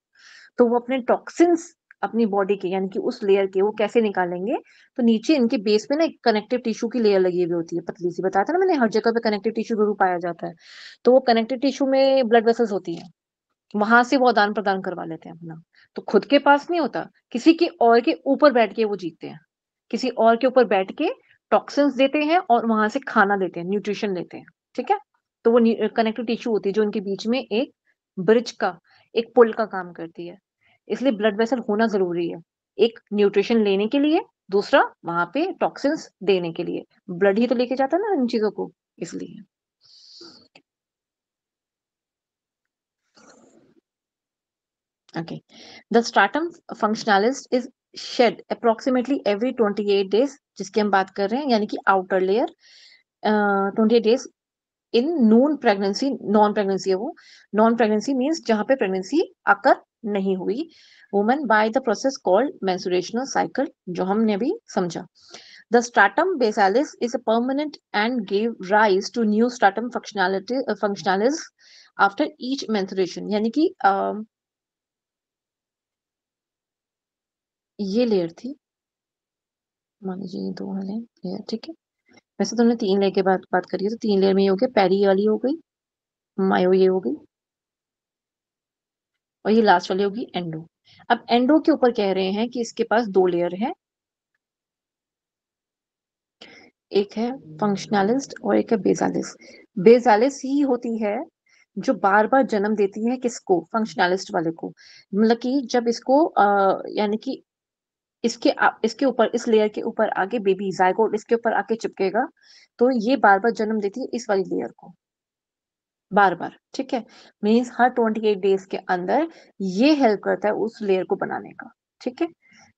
तो वो अपने टॉक्सिन्स अपनी बॉडी के यानी कि उस लेयर के वो कैसे निकालेंगे? तो नीचे इनके बेस पे ना एक कनेक्टिव टिश्यू की लेयर लगी हुई होती है, पतली सी, बताया था ना मैंने, हर जगह पे कनेक्टिव टिश्यू जरूर पाया जाता है। तो वो कनेक्टिव टिश्यू में ब्लड वेसल्स होती है, वहां से वो आदान प्रदान करवा लेते हैं अपना। तो खुद के पास नहीं होता, किसी के और के ऊपर बैठ के वो जीतते हैं, किसी और के ऊपर बैठ के टॉक्सिन्स देते हैं और वहां से खाना लेते हैं, न्यूट्रिशन लेते हैं। ठीक है। तो वो कनेक्टिव टिश्यू होती है जो उनके बीच में एक ब्रिज का, एक पुल का काम करती है। इसलिए ब्लड वेसल होना जरूरी है, एक न्यूट्रिशन लेने के लिए, दूसरा वहां पे टॉक्सिन्स देने के लिए। ब्लड ही तो लेके जाता है ना इन चीजों को, इसलिए। Okay. The stratum functionalis is shed approximately every 28 days, जिसकी हम बात कर रहे हैं, यानी कि outer layer 28 days in non pregnancy. Non pregnancy है वो, नॉन प्रेगनेंसी मीन्स जहां पे प्रेगनेंसी आकर नहीं हुई, woman by the process called menstruational cycle, जो हमने अभी समझा। The stratum basalis is a permanent and gave rise to new stratum functionalis after each menstruation, यानी कि ये लेयर थी, मान लीजिए ये 2 वाले लेयर। ठीक है। वैसे तो हमने 3 लेयर के बात करी है, तो 3 लेयर में ये हो गया, पेरी वाली हो गई, मायो ये हो गई, और ये लास्ट वाली होगी एंडो। अब एंडो के ऊपर कह रहे हैं कि इसके पास 2 लेयर है, एक है फंक्शनलिस्ट और एक है बेसालिस। बेसालिस ही होती है जो बार बार जन्म देती है, किसको? फंक्शनलिस्ट वाले को। मतलब कि जब इसको यानी कि इसके ऊपर, इस लेयर के ऊपर आगे बेबी जायगोट इसके ऊपर आके चिपकेगा, तो ये बार बार जन्म देती है इस वाली लेयर को, बार बार। ठीक है। मीन्स हर 28 डेज के अंदर ये हेल्प करता है उस लेयर को बनाने का। ठीक है।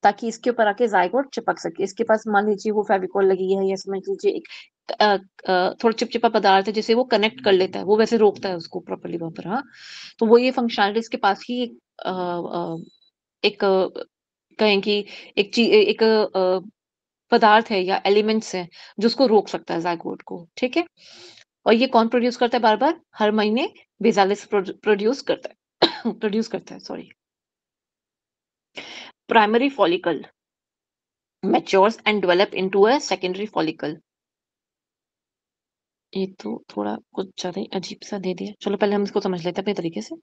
ताकि इसके ऊपर आके जायगोट चिपक सके। इसके पास मान लीजिए वो फेविकॉल लगी है, या समझ लीजिए एक थोड़ा चिपचिपा पदार्थ है जिसे वो कनेक्ट कर लेता है, वो वैसे रोकता है उसको प्रॉपरली वहां पर। हाँ, तो वो ये फंक्शनलिटी इसके पास ही एक कहें कि एक पदार्थ है या एलिमेंट्स हैं जो उसको रोक सकता है ज़ायगोट को, ठीक है? और ये कौन प्रोड्यूस करता है बार-बार? हर महीने बेसालिस प्रोड्यूस करता है प्रोड्यूस करता है, sorry. Primary follicle matures and develop into a secondary follicle. ये तो थोड़ा कुछ ज़्यादा ही अजीब-सा दे दिया। चलो पहले हम इसको समझ लेते हैं अपने तरीके से।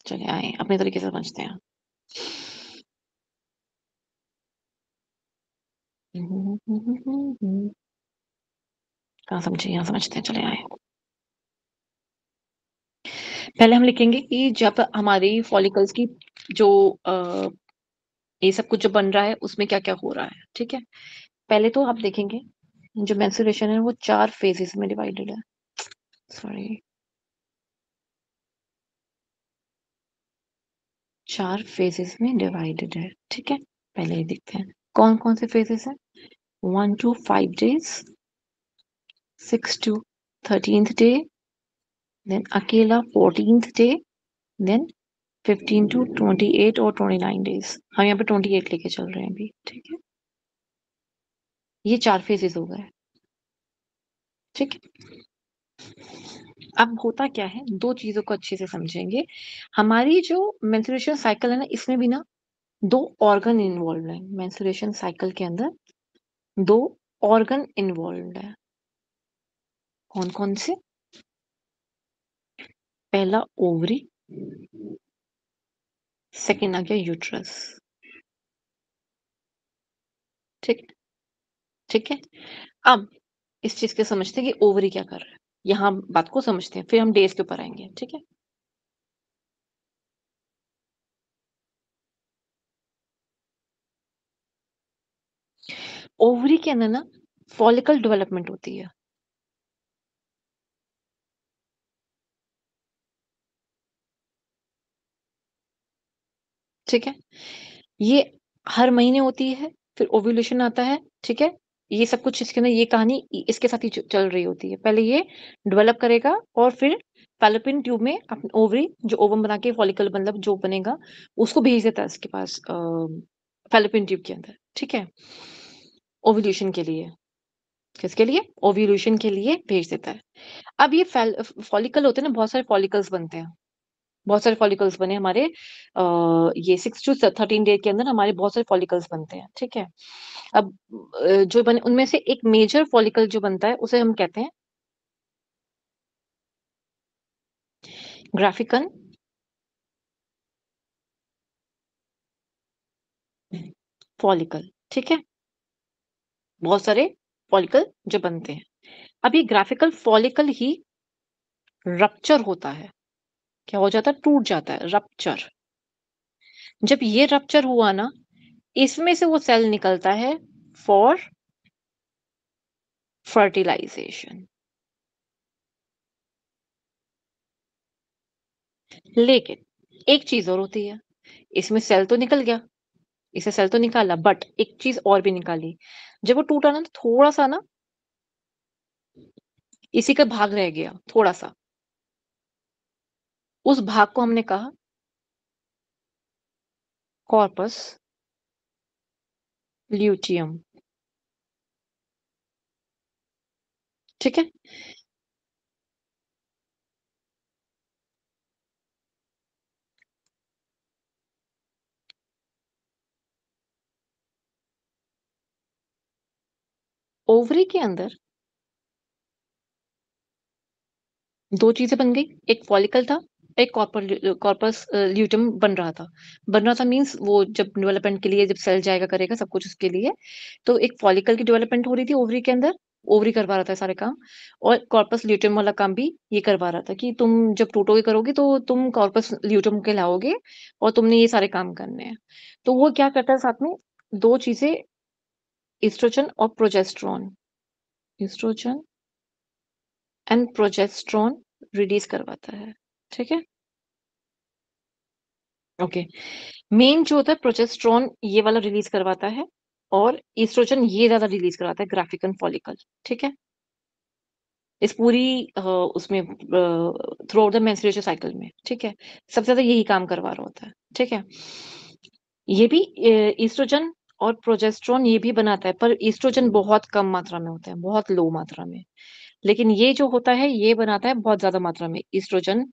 चलिए आएँ, अपने तरीके से समझते हैं। कहाँ समझे? यहाँ समझते हैं, चले आएँ। पहले हम लिखेंगे कि जब हमारी फॉलिकल्स की जो ये सब कुछ जो बन रहा है उसमें क्या-क्या हो रहा है, ठीक है? पहले तो आप देखेंगे जो मेंस्ट्रुएशन है वो 4 फेजेस में डिवाइडेड है। सॉरी 4 फेजेस में डिवाइडेड है, ठीक है? पहले ये देखते हैं। कौन-कौन से फेजेस हैं? 1 to 5 days, 6 to 13th day, then अकेला 14th डे, देन 15 to 28 और 29 डेज। हम यहाँ पे 28 लेके चल रहे हैं अभी, ठीक है? ये 4 फेजेस हो गए, ठीक है? अब होता क्या है, 2 चीज़ों को अच्छे से समझेंगे। हमारी जो मेंस्ट्रुएशन साइकिल है ना, इसमें भी ना 2 ऑर्गन इन्वॉल्व्ड हैं। मेंस्ट्रुएशन साइकिल के अंदर 2 ऑर्गन इन्वॉल्व्ड हैं। कौन-कौन से? पहला ओवरी, सेकंड आ गया यूट्रस, ठीक है? ठीक है? अब इस चीज़ को समझते हैं कि ओवरी क्या कर रहा है। यहाँ बात को समझते हैं, फिर हम डेज़ के ऊपर आएँगे, ठीक है? ओवरी के अंदर ना फॉलिकल डेवलपमेंट होती है। ठीक है? ये हर महीने होती है, फिर ओव्यूलेशन आता है, ठीक है? ये सब कुछ इसके अंदर ये कहानी इसके साथ ही चल रही होती है। पहले ये डेवलप करेगा और फिर फैलोपियन ट्यूब में ओवरी जो ओवम बना के फॉलिकल मतलब जो बनेगा, उसको भेज देता है इसके पास फैलोपियन ट्यूब के अंदर, ठीक है? ओव्यूलेशन के लिए। किसके लिए? ओव्यूलेशन के लिए भेज देता है। अब ये फॉलिकल होते हैं ना, बहुत सारे फॉलिकल्स बनते हैं। बहुत सारे फॉलिकल्स बने हमारे ये 6 टू 13 डे के अंदर हमारे बहुत सारे फॉलिकल्स बनते हैं, ठीक है? अब जो बने उनमें से एक मेजर फॉलिकल जो बनता है उसे हम कहते हैं ग्राफिकन फॉलिकल, ठीक है? बहुत सारे फॉलिकल जो बनते हैं। अब ये ग्राफिकल फॉलिकल ही रप्चर होता है। क्या हो जाता है? टूट जाता है, रप्चर। जब ये रप्चर हुआ ना, इसमें से वो सेल निकलता है फॉर फर्टिलाइजेशन। लेकिन एक चीज़ और होती है, इसमें सेल तो निकल गया, इससे सेल तो निकाला बट एक चीज़ और भी निकाली। जब वो टूटा ना तो थोड़ा-सा ना इसी का भाग रह गया, थोड़ा-सा। उस भाग को हमने कहा कॉर्पस ल्यूटियम, ठीक है? ओवरी के अंदर 2 चीज़ें बन गई, एक फॉलिकल था, एक कॉर्पस ल्यूटियम बन रहा था। बन रहा था मीन्स वो जब डेवलपमेंट के लिए जब सेल जाएगा करेगा सब कुछ उसके लिए, तो एक फॉलिकल की डेवलपमेंट हो रही थी ओवरी के अंदर, ओवरी करवा रहा था सारे काम और कॉर्पस ल्यूटियम वाला काम भी ये करवा रहा था कि तुम जब टूटोगे करोगे तो तुम कॉर्पस ल्यूटियम कहलाओगे और तुमने ये सारे काम करने हैं। तो वो क्या करता है साथ में 2 चीज़ें एस्ट्रोजन और progesterone, oestrogen and progesterone release करवाता है, ठीक है? ओके। मेन जो होता है प्रोजेस्टेरोन ये वाला रिलीज़ करवाता है और एस्ट्रोजन ये ज़्यादा रिलीज़ करवाता है ग्राफिकन फॉलिकल, ठीक है? इस पूरी उसमें through out the menstruation cycle में, ठीक है? सबसे ज़्यादा यही काम करवा रहा होता है, ठीक है? ये भी एस्ट्रोजन और प्रोजेस्टेरॉन ये भी बनाता है, पर एस्ट्रोजन बहुत कम मात्रा में होता है, बहुत लो मात्रा में। लेकिन ये जो होता है, ये बनाता है बहुत ज़्यादा मात्रा में एस्ट्रोजन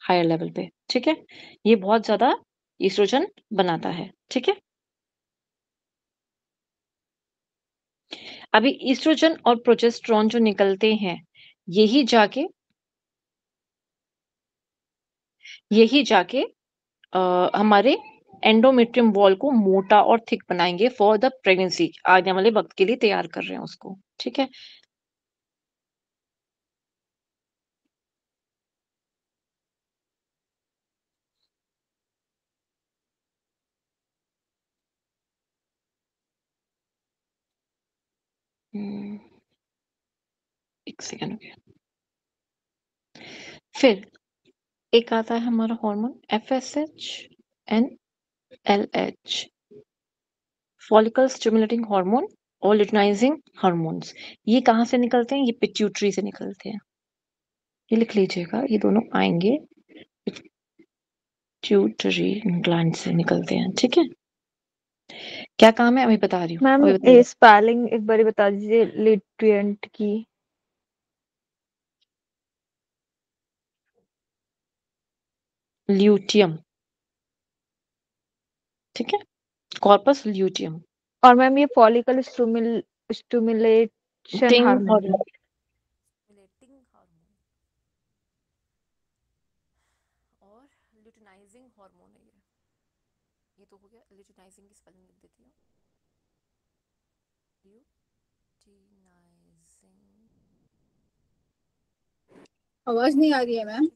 हायर लेवल पे, ठीक है? ये बहुत ज़्यादा एस्ट्रोजन बनाता है, ठीक है? अभी एस्ट्रोजन और प्रोजेस्टेरॉन जो निकलते हैं, यही जाके हमारे एंडोमेट्रियम वॉल को मोटा और थिक बनाएँगे फॉर द प्रेगनेंसी। आने वाले वक़्त के लिए तैयार कर रहे हैं उसको, ठीक है? एक सेकंड रुकिए। फिर एक आता है हमारा hormone FSH and LH, follicle stimulating hormone और लुटिनाइजिंग हार्मोन्स। ये कहाँ से निकलते हैं? ये पिट्यूटरी से निकलते हैं। ये लिख लीजिएगा, ये दोनों आएँगे पिट्यूटरी ग्लैंड से निकलते हैं, ठीक है? क्या काम है अभी बता रही हूँ,
मैम
अभी बताइए।
स्पेलिंग एक बार बता दीजिए लिट्रिएंट की।
ल्यूटियम, ठीक है? Corpus luteum.
और मैम ये फॉलिकल स्टिमुलेशन
टिंग
हार्मोन
हार्मोन।
स्टिमुलेटिंग हार्मोन और ल्यूटिनाइजिंग हार्मोन है ये तो हो गया। ल्यूटिनाइजिंग की स्पेलिंग लिख देती हूँ, ल्यूटिनाइजिंग।
आवाज नहीं आ रही है मैम।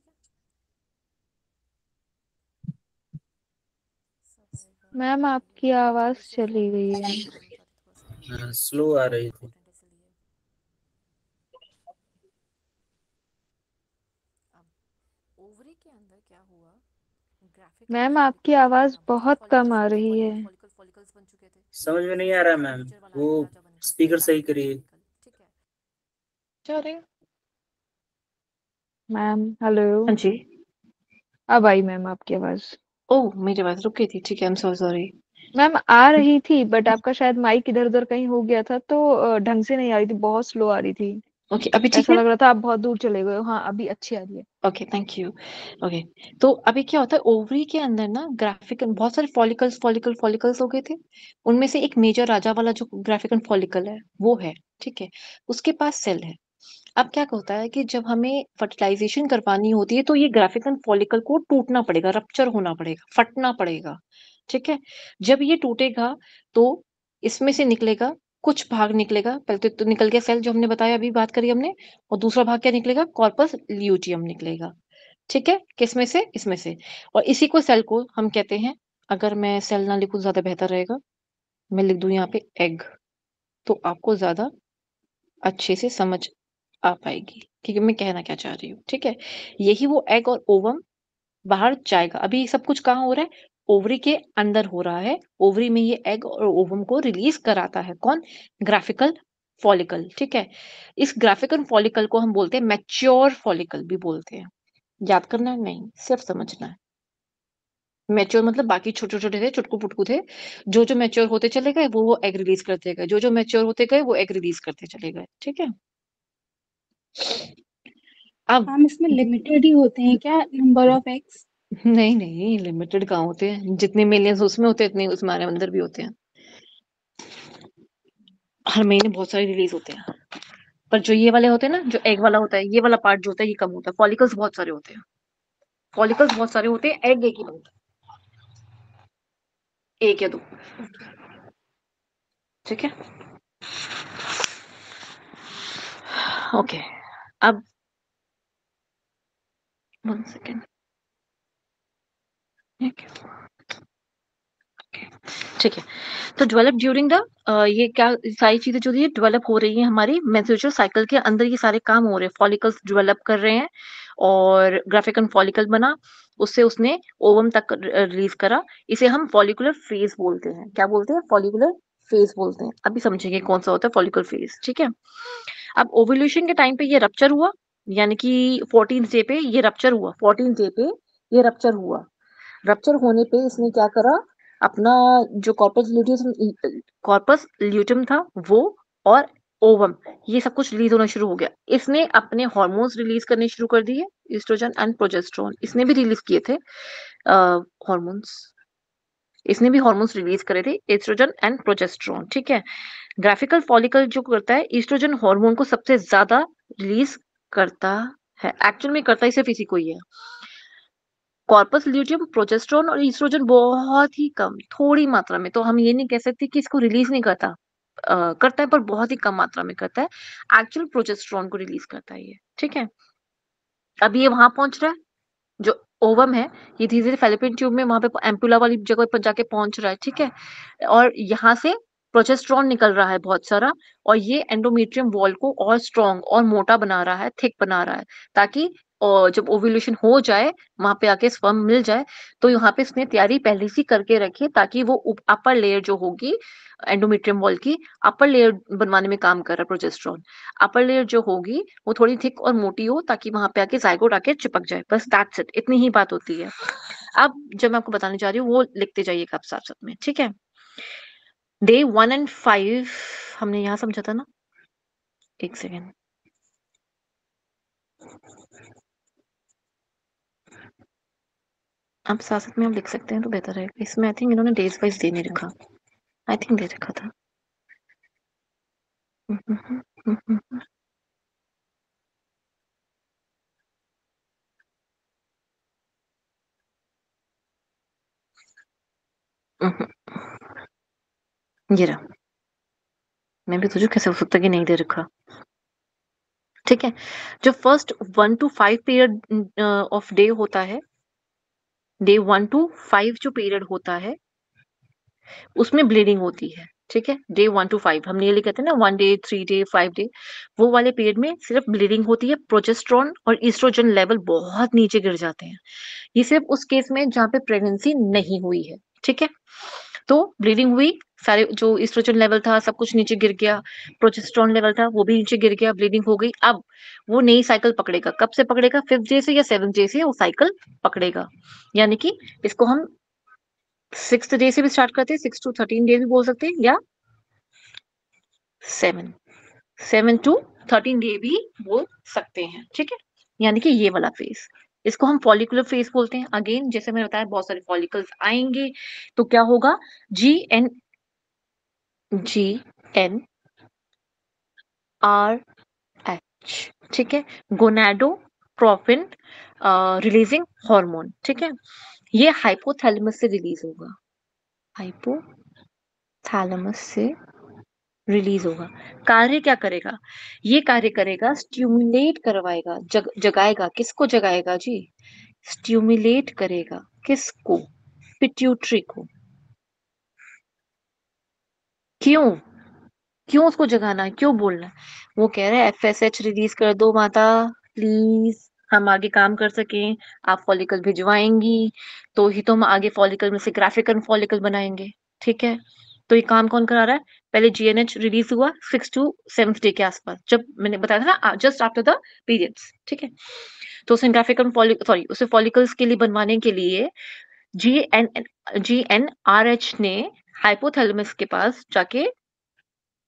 मैम आपकी आवाज चली गई है।
स्लो आ रही थी।
ओवरी के अंदर क्या हुआ,
मैम आपकी आवाज बहुत कम आ रही है।
फॉलिकल्स बन चुके थे।
समझ में नहीं आ रहा मैम, वो स्पीकर सही करिए।
ठीक है,
क्या रहे?
मैम हेलो,
हाँ जी।
अब आई मैम आपकी आवाज।
ओह! मेरी आवाज़ रुक गई थी, ठीक है, I am so sorry.
Ma'am आ रही थी बट आपका शायद माइक इधर उधर कहीं हो गया था तो ढंग से नहीं आ रही थी, बहुत स्लो आ रही थी।
ओके, अभी ठीक
ऐसा
है?
लग रहा था आप बहुत दूर चले गए हो। हाँ अभी अच्छी आ रही है।
Okay, thank you. ओके, तो अभी क्या होता है ओवरी के अंदर ना ग्राफिकन बहुत सारे फॉलिकल्स हो गए थे। उनमें से एक मेजर राजा वाला जो ग्राफिकन फॉलिकल है, वो है, ठीक है? उसके पास सेल है। अब क्या होता है कि जब हमें फर्टिलाइज़ेशन करवानी होती है, तो ये ग्राफिकन फॉलिकल को टूटना पड़ेगा, रप्चर होना पड़ेगा, फटना पड़ेगा, ठीक है? जब ये टूटेगा, तो इसमें से निकलेगा, कुछ भाग निकलेगा। पहले तो निकल गया सेल जो हमने बताया, अभी बात करी हमने, और दूसरा भाग क्या निकलेगा? कॉर्पस ल्यूटियम निकलेगा, ठीक है? किसमें से? इसमें से। और इसी को सेल को हम कहते हैं, अगर मैं सेल ना लिखूँ ज़्यादा बेहतर रहेगा, मैं लिख दूँ यहाँ पे एग, तो आपको ज़्यादा अच्छे से समझ आ पाएगी कि मैं कहना क्या चाह रही हूँ, ठीक है? यही वो एग और ओवम बाहर जाएगा। अभी ये सब कुछ कहाँ हो रहा है? ओवरी के अंदर हो रहा है। ओवरी में ये एग और ओवम को रिलीज़ कराता है कौन? ग्राफिकल फॉलिकल, ठीक है? इस ग्राफिकल फॉलिकल को हम बोलते हैं मैच्योर फॉलिकल भी बोलते हैं। याद करना है? नहीं, सिर्फ समझना है। मैच्योर मतलब बाकी छोटे-छोटे थे, चुटकू-पुटकू थे। जो-जो मैच्योर होते चले गए, वो एग रिलीज़ करते गए। जो-जो मैच्योर होते गए, वो एग रिलीज़ करते चले गए, ठीक है? अब
मैम इसमें लिमिटेड ही होते हैं क्या नंबर ऑफ एग्स?
नहीं, लिमिटेड कहाँ होते हैं। जितने मिलियंस उसमें होते हैं, इतने उस हमारे अंदर भी होते हैं। हर महीने बहुत सारे रिलीज़ होते हैं। पर जो ये वाले होते हैं ना, जो एग वाला होता है, ये वाला पार्ट जो होता है, ये कम होता है। फॉलिकल्स बहुत सारे होते हैं। फॉलिकल्स बहुत सारे होते हैं, एग एक ही बनता है। 1 या 2, ठीक है? ओके, अब 1 सेकंड। ठीक है। तो डेवलप ड्यूरिंग द ये क्या सारी चीज़ें जो ये डेवलप हो रही हैं हमारी मेंस्ट्रुअल साइकिल के अंदर, ये सारे काम हो रहे हैं। फॉलिकल्स डेवलप कर रहे हैं और ग्राफिकन फॉलिकल बना, उससे उसने ओवम तक रिलीज़ करा। इसे हम फॉलिकुलर फेज़ बोलते हैं। क्या बोलते हैं? फॉलिकुलर फेज़ बोलते हैं। अभी समझेंगे कौन-सा होता है फॉलिकुलर फेज़, ठीक है? अब ओव्यूलेशन के टाइम पे ये रप्चर हुआ, यानी कि 14th डे पे ये रप्चर हुआ। 14th डे पे ये रप्चर हुआ। रप्चर होने पे इसने क्या करा? अपना जो कॉर्पस ल्यूटियम था वो, और ओवम, ये सब कुछ रिलीज होना शुरू हो गया। इसने अपने हार्मोन्स रिलीज करने शुरू कर दिए, ईस्ट्रोजन एंड प्रोजेस्टेरोन। इसने भी रिलीज किए थे हार्मोन्स, इसने भी हार्मोन्स रिलीज करे थे, एस्ट्रोजन एंड प्रोजेस्टेरोन। ठीक है, ग्राफिकल फॉलिकल जो करता है ईस्ट्रोजन हार्मोन को सबसे ज्यादा रिलीज करता है, एक्चुअल में करता ही सिर्फ इसी को ही है। कॉर्पस ल्यूटियम, प्रोजेस्टेरोन और ईस्ट्रोजन बहुत ही कम, थोड़ी मात्रा में, तो हम ये नहीं कह सकते कि इसको रिलीज नहीं करता, करता है पर बहुत ही कम मात्रा में करता है। एक्चुअल प्रोजेस्टेरोन को रिलीज करता है ये। ठीक है, अब ये वहां पहुंच रहा है, जो ओवम है ये धीरे धीरे फेलोपियन ट्यूब में वहां पे एम्पुला वाली जगह पर जाके पहुंच रहा है। ठीक है, और यहाँ से प्रोजेस्टेरोन निकल रहा है बहुत सारा, और ये एंडोमेट्रियम वॉल को और स्ट्रॉन्ग और मोटा बना रहा है, थिक बना रहा है, ताकि जब ओव्यूलेशन हो जाए, वहां पे आके स्पर्म मिल जाए, तो यहाँ पे इसने तैयारी पहले से करके रखी है, ताकि वो अपर लेयर जो होगी एंडोमेट्रियम वॉल की, अपर लेयर बनवाने में काम कर रहा है प्रोजेस्टेरोन। अपर लेयर जो होगी वो थोड़ी थिक और मोटी हो, ताकि वहां पे आके जाइगोट आके चिपक जाए, बस दैट्स इट, इतनी ही बात होती है। अब जब मैं आपको बताने जा रही हूँ वो लिखते जाइएगा आप साथ साथ में। ठीक है, डे 1 and 5 हमने यहाँ समझा था ना, एक सेकेंड, आप साथ साथ में आप लिख सकते हैं तो बेहतर है। इसमें आई थिंक इन्होंने डेज वाइज दे नहीं रखा, आई थिंक दे रखा था। ये रहा, मैं भी सोचू कैसे हो सकता कि नहीं दे रखा। ठीक है, जो first 1 to 5 period of day होता है, डे 1 to 5 जो पीरियड होता है उसमें ब्लीडिंग होती है। ठीक है, डे 1 to 5 हम ये कहते हैं ना, 1 day 3 day 5 day, वो वाले पीरियड में सिर्फ ब्लीडिंग होती है, प्रोजेस्टेरोन और ईस्ट्रोजन लेवल बहुत नीचे गिर जाते हैं। ये सिर्फ उस केस में जहाँ पे प्रेगनेंसी नहीं हुई है। ठीक है, तो ब्लीडिंग हुई, सारे जो ईस्ट्रोजन लेवल था सब कुछ नीचे गिर गया, प्रोजेस्टेरोन लेवल था वो भी नीचे गिर गया, ब्लीडिंग हो गई। अब वो नई साइकिल पकड़ेगा, कब से पकड़ेगा? 5th डे से या 7th डे से वो साइकिल पकड़ेगा। यानी कि इसको हम 6th डे से भी स्टार्ट करते हैं, 6 to 13 डे भी बोल सकते हैं, या 7 to 13 डे भी बोल सकते हैं। ठीक है, यानी कि ये वाला फेज, इसको हम फॉलिकुलर फेज बोलते हैं। अगेन जैसे मैंने बताया बहुत सारे फॉलिकल्स आएंगे, तो क्या होगा, जी एन आर एच। ठीक है, गोनाडोट्रोपिन रिलीजिंग हार्मोन। ठीक है, ये हाइपोथैलेमस से रिलीज होगा, हाइपोथैलेमस से रिलीज होगा। कार्य क्या करेगा? ये कार्य करेगा, स्टिमुलेट करवाएगा, जगाएगा। किसको जगाएगा जी? स्टिमुलेट करेगा, किसको? पिट्यूटरी को। क्यों? क्यों उसको जगाना है, क्यों बोलना है? वो कह रहे हैं FSH रिलीज कर दो माता प्लीज, हम आगे काम कर सकें, आप फॉलिकल भिजवाएंगी तो ही तो हम आगे फॉलिकल में से ग्राफिकल फॉलिकल बनाएंगे। ठीक है, तो ये काम कौन करा रहा है? पहले GnH रिलीज हुआ 6 to 7th डे के आसपास, जब मैंने बताया था ना, जस्ट आफ्टर द पीरियड्स। ठीक है, तो उसने ग्राफिकल उसे फॉलिकल्स के लिए बनवाने के लिए GnRH ने हाइपोथैलेमस के पास जाके,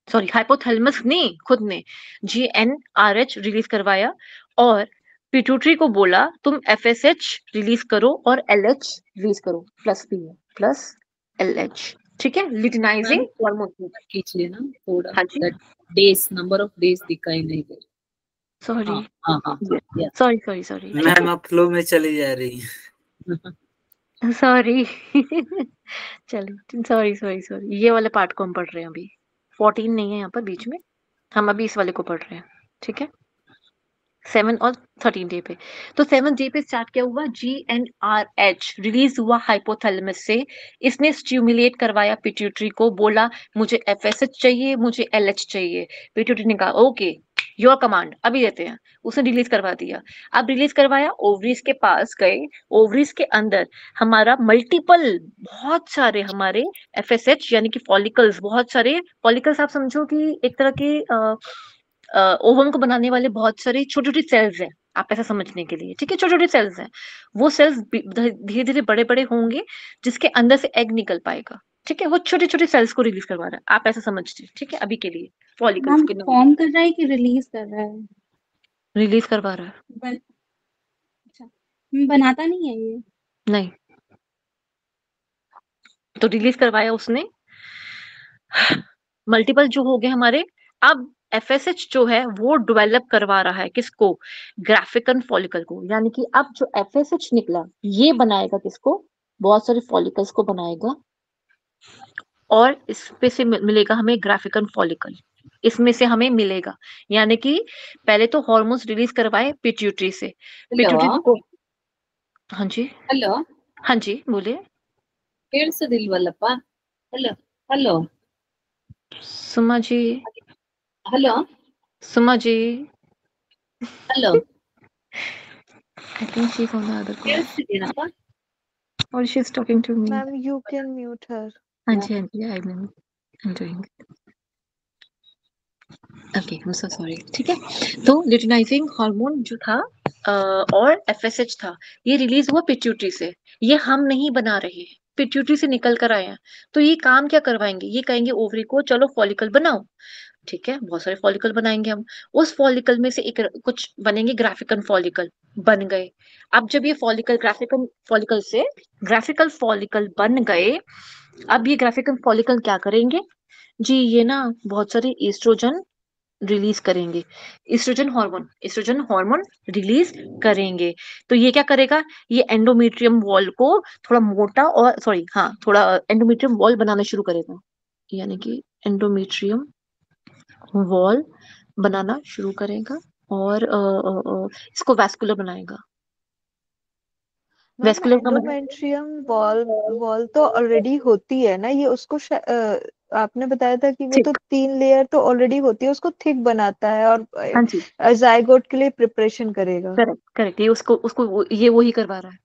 सॉरी हाइपोथैलेमस ने खुद ने GnRH रिलीज करवाया, और पिट्यूटरी को बोला तुम FSH रिलीज करो और LH रिलीज करो, प्लस LH। ठीक है, लिटिनाइजिंग हार्मोन
कीजिए ना थोड़ा,
हाँ जी,
that days, number of days दिखाई नहीं दे रही।
सॉरी
हाँ, yeah.
सॉरी
मैम आप फ्लो में चली जा रही हैं।
सॉरी चलिए, सॉरी, ये वाले पार्ट को हम पढ़ रहे हैं अभी, 14 नहीं है यहाँ पर बीच में, हम अभी इस वाले को पढ़ रहे हैं। ठीक है, 7 और 13 डे पे, तो 7th डे पे स्टार्ट क्या हुआ, GnRH रिलीज हुआ हाइपोथैलेमस से। इसने स्टिमुलेट करवाया पिट्यूटरी को, बोला मुझे FSH चाहिए, मुझे LH चाहिए। पिट्यूटरी ने कहा ओके योर कमांड, अभी देते हैं। उसने रिलीज करवा दिया। अब रिलीज करवाया, ओवरीज के पास गए, ओवरीज के अंदर हमारा मल्टीपल, बहुत सारे हमारे FSH यानी कि फॉलिकल्स, बहुत सारे फॉलिकल्स आप समझो कि एक तरह के ओवम को बनाने वाले बहुत सारे छोटे छोटे सेल्स हैं। आप ऐसा समझने के लिए, ठीक है। छोटे छोटे सेल्स हैं, वो सेल्स धीरे धीरे बड़े बड़े होंगे, जिसके अंदर से एग निकल पाएगा, ठीक है। वो छोटे छोटे सेल्स को रिलीज करवा रहा है, आप ऐसा समझिए, ठीक है। अभी के लिए फॉलिकल्स
मैम
के नाम
फॉर्म कर रहा है कि रिलीज कर रहा है?
रिलीज करवा रहा है।
बन, अच्छा, बनाता नहीं है ये?
नहीं, तो रिलीज करवाया उसने, मल्टीपल जो हो गए हमारे। अब एफएसएच जो है वो डेवलप करवा रहा है किसको, ग्राफिकन फॉलिकल को, यानी कि अब जो एफएसएच निकला ये बनाएगा किसको, बहुत सारे फॉलिकल्स को बनाएगा, और इस पे से मिलेगा हमें ग्राफिकन फॉलिकल, इसमें से हमें मिलेगा। यानी कि पहले तो हार्मोन्स रिलीज करवाए पिट्यूटरी से, पिट्यूटरी
ಹಲೋ
को, हाँ जी,
ಹಲೋ
हाँ जी बोलिए।
ಕೇಳಿಸೋದಿಲ್ವಲ್ಲಪ್ಪ? Hello hello
Suma ji,
hello
Suma ji,
hello
I think she's on the other call
ಕೇಳಿಸ್ತಿದ್ದೀನಪ್ಪ?
or she's talking to me.
Ma'am, you can mute her.
हाँ जी, हाँ जी, I'm doing okay, I'm so sorry, ठीक है। तो ल्यूटिनाइजिंग हार्मोन जो था और एफएसएच था, ये रिलीज हुआ पिट्यूटरी से, ये हम नहीं बना रहे हैं, पिट्यूटरी से निकल कर आए हैं। तो ये काम क्या करवाएंगे, ये कहेंगे ओवरी को चलो फॉलिकल बनाओ, ठीक है। बहुत सारे फॉलिकल बनाएंगे हम, उस फॉलिकल में से एक कुछ बनेंगे ग्राफिकन फॉलिकल, बन गए। अब जब ये फॉलिकल ग्राफिकन फॉलिकल से ग्राफिकल फॉलिकल बन गए, अब ये ग्राफिकल फॉलिकल क्या करेंगे जी, ये ना बहुत सारे ईस्ट्रोजन रिलीज करेंगे, ईस्ट्रोजन हार्मोन रिलीज करेंगे। तो ये क्या करेगा, ये एंडोमेट्रियम वॉल को थोड़ा मोटा और सॉरी हाँ थोड़ा एंडोमेट्रियम वॉल बनाना शुरू करेगा, यानी कि एंडोमेट्रियम वॉल बनाना शुरू करेगा, और इसको वैस्कुलर बनाएगा।
मैम
वैस्कुलर का मतलब
एंडोमेट्रियम वॉल तो ऑलरेडी होती है ना, ये उसको आपने बताया था कि वो
ठीक,
तो 3 लेयर तो ऑलरेडी होती है, उसको थिक बनाता है और
हाँ जी,
जाइगोट के लिए प्रिपरेशन करेगा।
करेक्ट करेक्ट, ये उसको उसको ये वही करवा रहा है,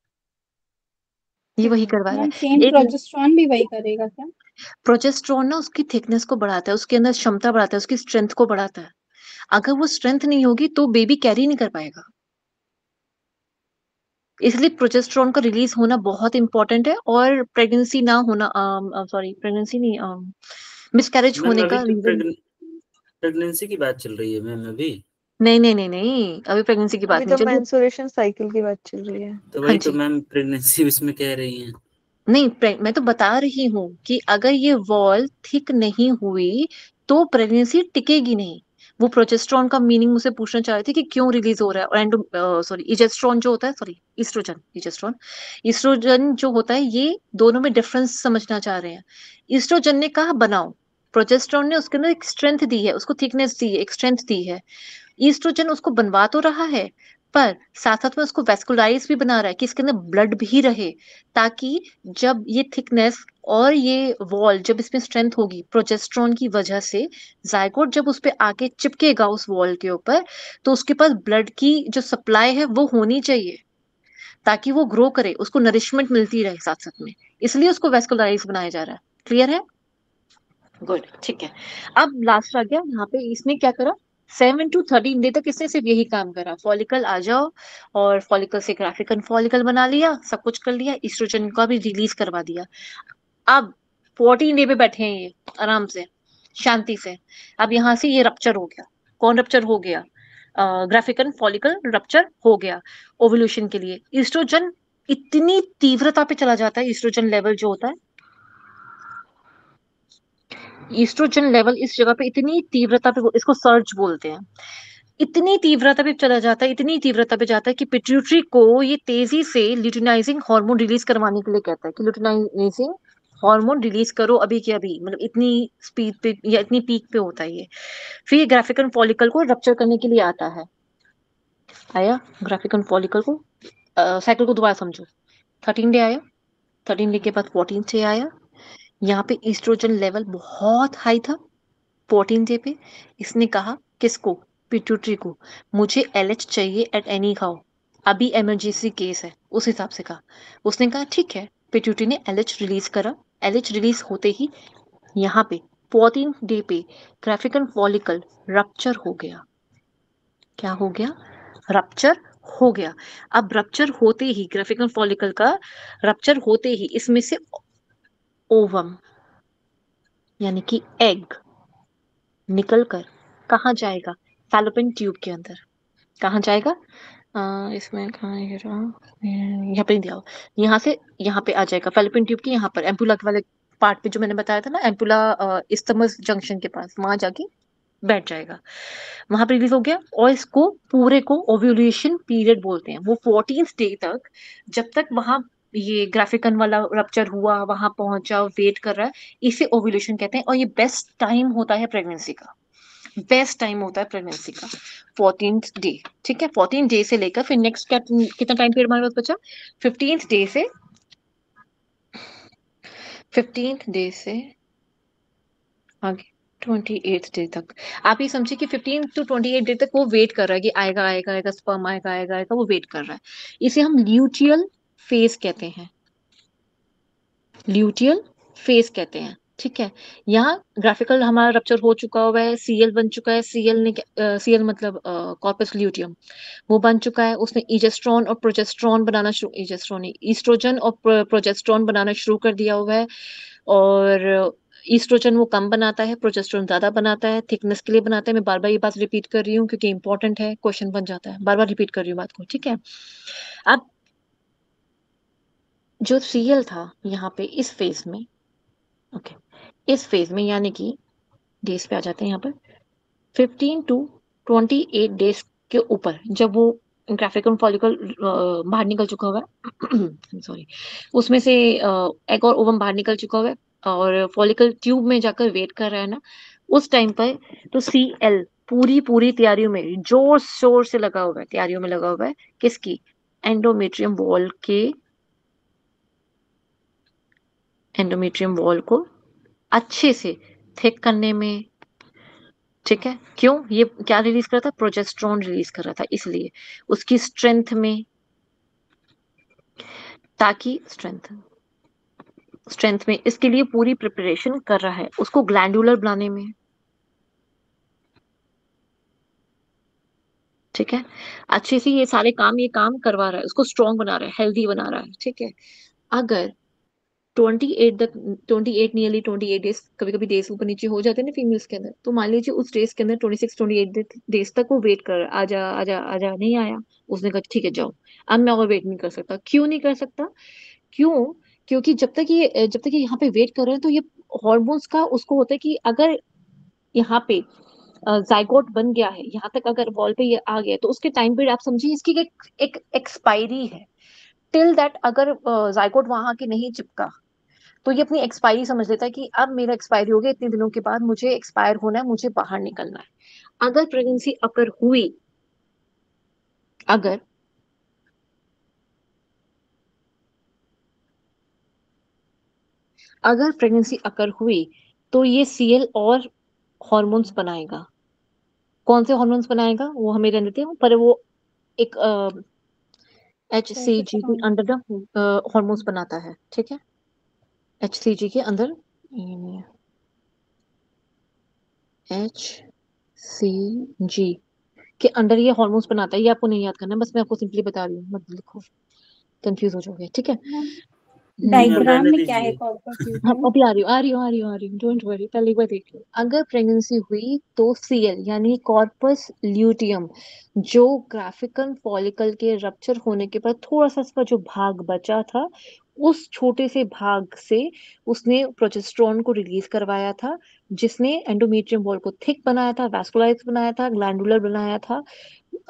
ये
ठीक
वही
है।
करवा रहा
मैम
है।
सेम
एक
प्रोजेस्टेरॉन भी वही करेगा क्या?
प्रोजेस्टेरॉन ना उसकी थिकनेस को बढ़ाता है, उसके अंदर क्षमता बढ़ाता है, उसकी स्ट्रेंथ को बढ़ाता है। अगर वो स्ट्रेंथ नहीं होगी तो बेबी कैरी नहीं कर पाएगा, इसलिए प्रोजेस्टेरॉन का रिलीज होना बहुत इंपॉर्टेंट है। और प्रेगनेंसी ना होना, सॉरी प्रेगनेंसी नहीं, मिसकैरेज
मैम
होने
अभी
का
तो
रीजन,
प्रेगनेंसी की बात चल रही है मैम अभी।
नहीं नहीं नहीं नहीं, अभी प्रेगनेंसी की
अभी
बात नहीं
तो
चल रही।
मेंस्ट्रुएशन साइकिल की बात चल रही है।
तो
हाँ
वही तो
जी,
मैम प्रेगनेंसी इसमें कह रही हैं।
नहीं मैं तो बता रही हूँ कि अगर ये वॉल थिक नहीं हुई तो प्रेगनेंसी टिकेगी नहीं। वो प्रोजेस्टेरॉन का मीनिंग मुझसे पूछना चाह रहे थे कि क्यों रिलीज हो रहा है, और एंडो सॉरी इजेस्ट्रॉन जो होता है, सॉरी ईस्ट्रोजन, ईस्ट्रोजन जो होता है, ये दोनों में डिफरेंस समझना चाह रहे हैं। ईस्ट्रोजन ने कहा बनाओ, प्रोजेस्टेरॉन ने उसके अंदर एक स्ट्रेंथ दी है, उसको थिकनेस दी है, एक स्ट्रेंथ दी है। ईस्ट्रोजन उसको बनवा तो रहा है, पर साथ साथ में उसको वेस्कुलाइज भी बना रहा है कि इसके अंदर ब्लड भी रहे, ताकि जब ये थिकनेस और ये वॉल जब इसमें स्ट्रेंथ होगी प्रोजेस्टेरॉन की वजह से, जायगोट जब उस पे आके चिपकेगा उस वॉल के ऊपर, तो उसके पास ब्लड की जो सप्लाई है वो होनी चाहिए, ताकि वो ग्रो करे, उसको नरिशमेंट मिलती रहे साथ साथ में, इसलिए उसको वेस्कुलाइज बनाया जा रहा है। क्लियर है, गुड, ठीक है। अब लास्ट आ गया यहाँ पे, इसने क्या करा, 7 to 13 डे तक इसने सिर्फ यही काम करा, फॉलिकल आ जाओ, और फॉलिकल से ग्राफिकन फॉलिकल बना लिया, सब कुछ कर लिया, ईस्ट्रोजन का भी रिलीज करवा दिया। अब 14 डे पे बैठे हैं ये आराम से, शांति से। अब यहाँ से ये रप्चर हो गया, कौन रप्चर हो गया, ग्राफिकन फॉलिकल रप्चर हो गया ओवल्यूशन के लिए। ईस्ट्रोजन इतनी तीव्रता पे चला जाता है, ईस्ट्रोजन लेवल जो होता है, ईस्ट्रोजन लेवल इस जगह पे इतनी तीव्रता पे, इसको सर्ज बोलते हैं, इतनी तीव्रता पे चला जाता है, इतनी तीव्रता पे जाता है कि पिट्यूटरी को ये तेजी से ल्यूटिनाइजिंग हार्मोन रिलीज करवाने के लिए कहता है कि ल्यूटिनाइजिंग हार्मोन रिलीज करो अभी के अभी, मतलब इतनी स्पीड पे या इतनी पीक पे होता है ये। फिर ग्राफिकन फॉलिकल को रप्चर करने के लिए आता है, आया ग्राफिकन फॉलिकल को, साइकिल को दोबारा समझो। 13 डे आया, 13 डे के बाद 14 डे आया, यहाँ पे ईस्ट्रोजन लेवल बहुत हाई था 14 डे पे। इसने कहा किसको, पिट्यूटरी को, मुझे एलएच चाहिए एट एनी हाउ, अभी इमरजेंसी केस है, उस हिसाब से कहा। उसने कहा ठीक है, पिट्यूटरी ने एलएच रिलीज करा, एलएच रिलीज होते ही यहाँ पे 14 डे पे ग्राफिकन फॉलिकल रप्चर हो गया। क्या हो गया, रप्चर हो गया। अब रप्चर होते ही ग्राफिकल फॉलिकल का रप्चर होते ही इसमें से ओवम यानी कि एग निकल कर कहाँ जाएगा? फैलोपियन ट्यूब के अंदर। कहाँ जाएगा? इसमें कहाँ है ये रहा? यहाँ पे नहीं दिया हुआ। यहाँ से यहाँ पे आ जाएगा फैलोपियन ट्यूब के यहाँ पर एम्पुला वाले पार्ट पे जो मैंने बताया था ना, एम्पुला इस्थमस जंक्शन के पास, वहां जाके बैठ जाएगा। वहां पे रिलीज हो गया और इसको पूरे को ओव्यूलेशन पीरियड बोलते हैं। वो 14th डे तक, जब तक वहां ये ग्राफिकन वाला रप्चर हुआ, वहां पहुंचा, वेट कर रहा है, इसे ओव्यूलेशन कहते हैं। और ये बेस्ट टाइम होता है प्रेगनेंसी का, बेस्ट टाइम होता है प्रेगनेंसी का 14th डे। ठीक है, 14 डे से लेकर फिर नेक्स्ट कितना टाइम पीरियड हमारे पास बचा? 15th डे से 15th डे से आगे 28 डे तक। आप ये समझिए कि 15 to 28 डे तक वो वेट कर रहा है कि आएगा आएगा आएगा, स्पर्म आएगा आएगा आएगा, वो वेट कर रहा है। इसे हम ल्यूटियल फेज कहते हैं, ल्यूटियल फेज कहते हैं। ठीक है, यहाँ ग्राफिकल हमारा रप्चर हो चुका हुआ है, सीएल बन चुका है। सीएल ने सीएल मतलब कॉर्पस ल्यूटियम, वो बन चुका है। उसने इजेस्ट्रॉन और प्रोजेस्ट्रॉन बनाना शुरू, इजेस्ट्रॉन नहीं, ईस्ट्रोजन और प्रोजेस्ट्रॉन बनाना शुरू कर दिया हुआ है। और ईस्ट्रोजन वो कम बनाता है, प्रोजेस्ट्रॉन ज्यादा बनाता है, थिकनेस के लिए बनाता है। मैं बार बार ये बात रिपीट कर रही हूँ क्योंकि इंपॉर्टेंट है, क्वेश्चन बन जाता है, बार बार रिपीट कर रही हूँ बात को। ठीक है, अब जो सीएल था यहाँ पे इस फेज में, ओके, इस फेज में यानी कि डेज पे आ जाते हैं यहाँ पर, 15 to 28 डेज के ऊपर जब वो ग्राफिकम फॉलिकल बाहर निकल चुका हुआ है सॉरी, उसमें से एग और ओवम बाहर निकल चुका हुआ है और फॉलिकल ट्यूब में जाकर वेट कर रहा है ना, उस टाइम पर तो सीएल पूरी पूरी तैयारियों में जोर शोर से लगा हुआ है, तैयारियों में लगा हुआ है। किसकी? एंडोमेट्रियम वॉल के, एंडोमेट्रियम वॉल को अच्छे से थिक करने में। ठीक है, क्यों? ये क्या रिलीज कर रहा था? प्रोजेस्ट्रॉन रिलीज कर रहा था, इसलिए उसकी स्ट्रेंथ में, ताकि स्ट्रेंथ में इसके लिए पूरी प्रिपरेशन कर रहा है, उसको ग्लैंडुलर बनाने में। ठीक है, अच्छे से ये सारे काम, ये काम करवा रहा है, उसको स्ट्रॉन्ग बना रहा है, हेल्दी बना रहा है। ठीक है, अगर 28 नियरली 28 डेज, कभी कभी डेज ऊपर नीचे हो जाते हैं ना फीमेल्स के अंदर, तो मान लीजिए उस डेज के अंदर 26-28 डेज तक वो वेट कर रहा है, आजा आजा आजा, नहीं आया। उसने कहा ठीक है जाओ, अब मैं और वेट नहीं कर सकता। क्यों नहीं कर सकता? क्यों? क्योंकि जब तक ये यहाँ पे वेट कर रहे हैं तो ये हॉर्मोन्स का उसको होता है कि अगर यहाँ पे जाइगोट बन गया है, यहाँ तक अगर वॉल पे ये आ गया है, तो उसके टाइम पीरियड आप समझिए इसकी एक एक्सपायरी है। टिल दैट अगर जाइगोट वहां के नहीं चिपका तो ये अपनी एक्सपायरी समझ लेता है कि अब मेरा एक्सपायरी हो गया, इतने दिनों के बाद मुझे एक्सपायर होना है, मुझे बाहर निकलना है। अगर प्रेगनेंसी अकर हुई, अगर अगर प्रेगनेंसी अकर हुई तो ये सीएल और हॉर्मोन्स बनाएगा। कौन से हॉर्मोन्स बनाएगा वो हमें रहने देते हैं, पर वो एक HCG के
प्रोजेस्टेरॉन।
अंडर हॉर्मोन्स बनाता है। ठीक है, HCG के अंदर, HCG के अंडर ये हॉर्मोन्स बनाता है। ये आपको नहीं याद करना, बस मैं आपको सिंपली बता रही हूँ, मत लिखो, कंफ्यूज हो जाओगे। ठीक है,
मैम
डायग्राम
रहने
में क्या है
दीजिए।
कॉर्पस
हाँ
ल्यूटियम?
अभी आ रही हूँ, डोंट वरी, पहले एक बार देख लो। अगर प्रेगनेंसी हुई तो सीएल यानी कॉर्पस ल्यूटियम, जो ग्राफिकन फॉलिकल के रप्चर होने के बाद थोड़ा सा इसका जो भाग बचा था, उस छोटे से भाग से उसने प्रोजेस्टेरोन को रिलीज करवाया था, जिसने एंडोमेट्रियम वॉल को थिक बनाया था, वैस्कुलाइज बनाया था, ग्लैंडुलर बनाया था,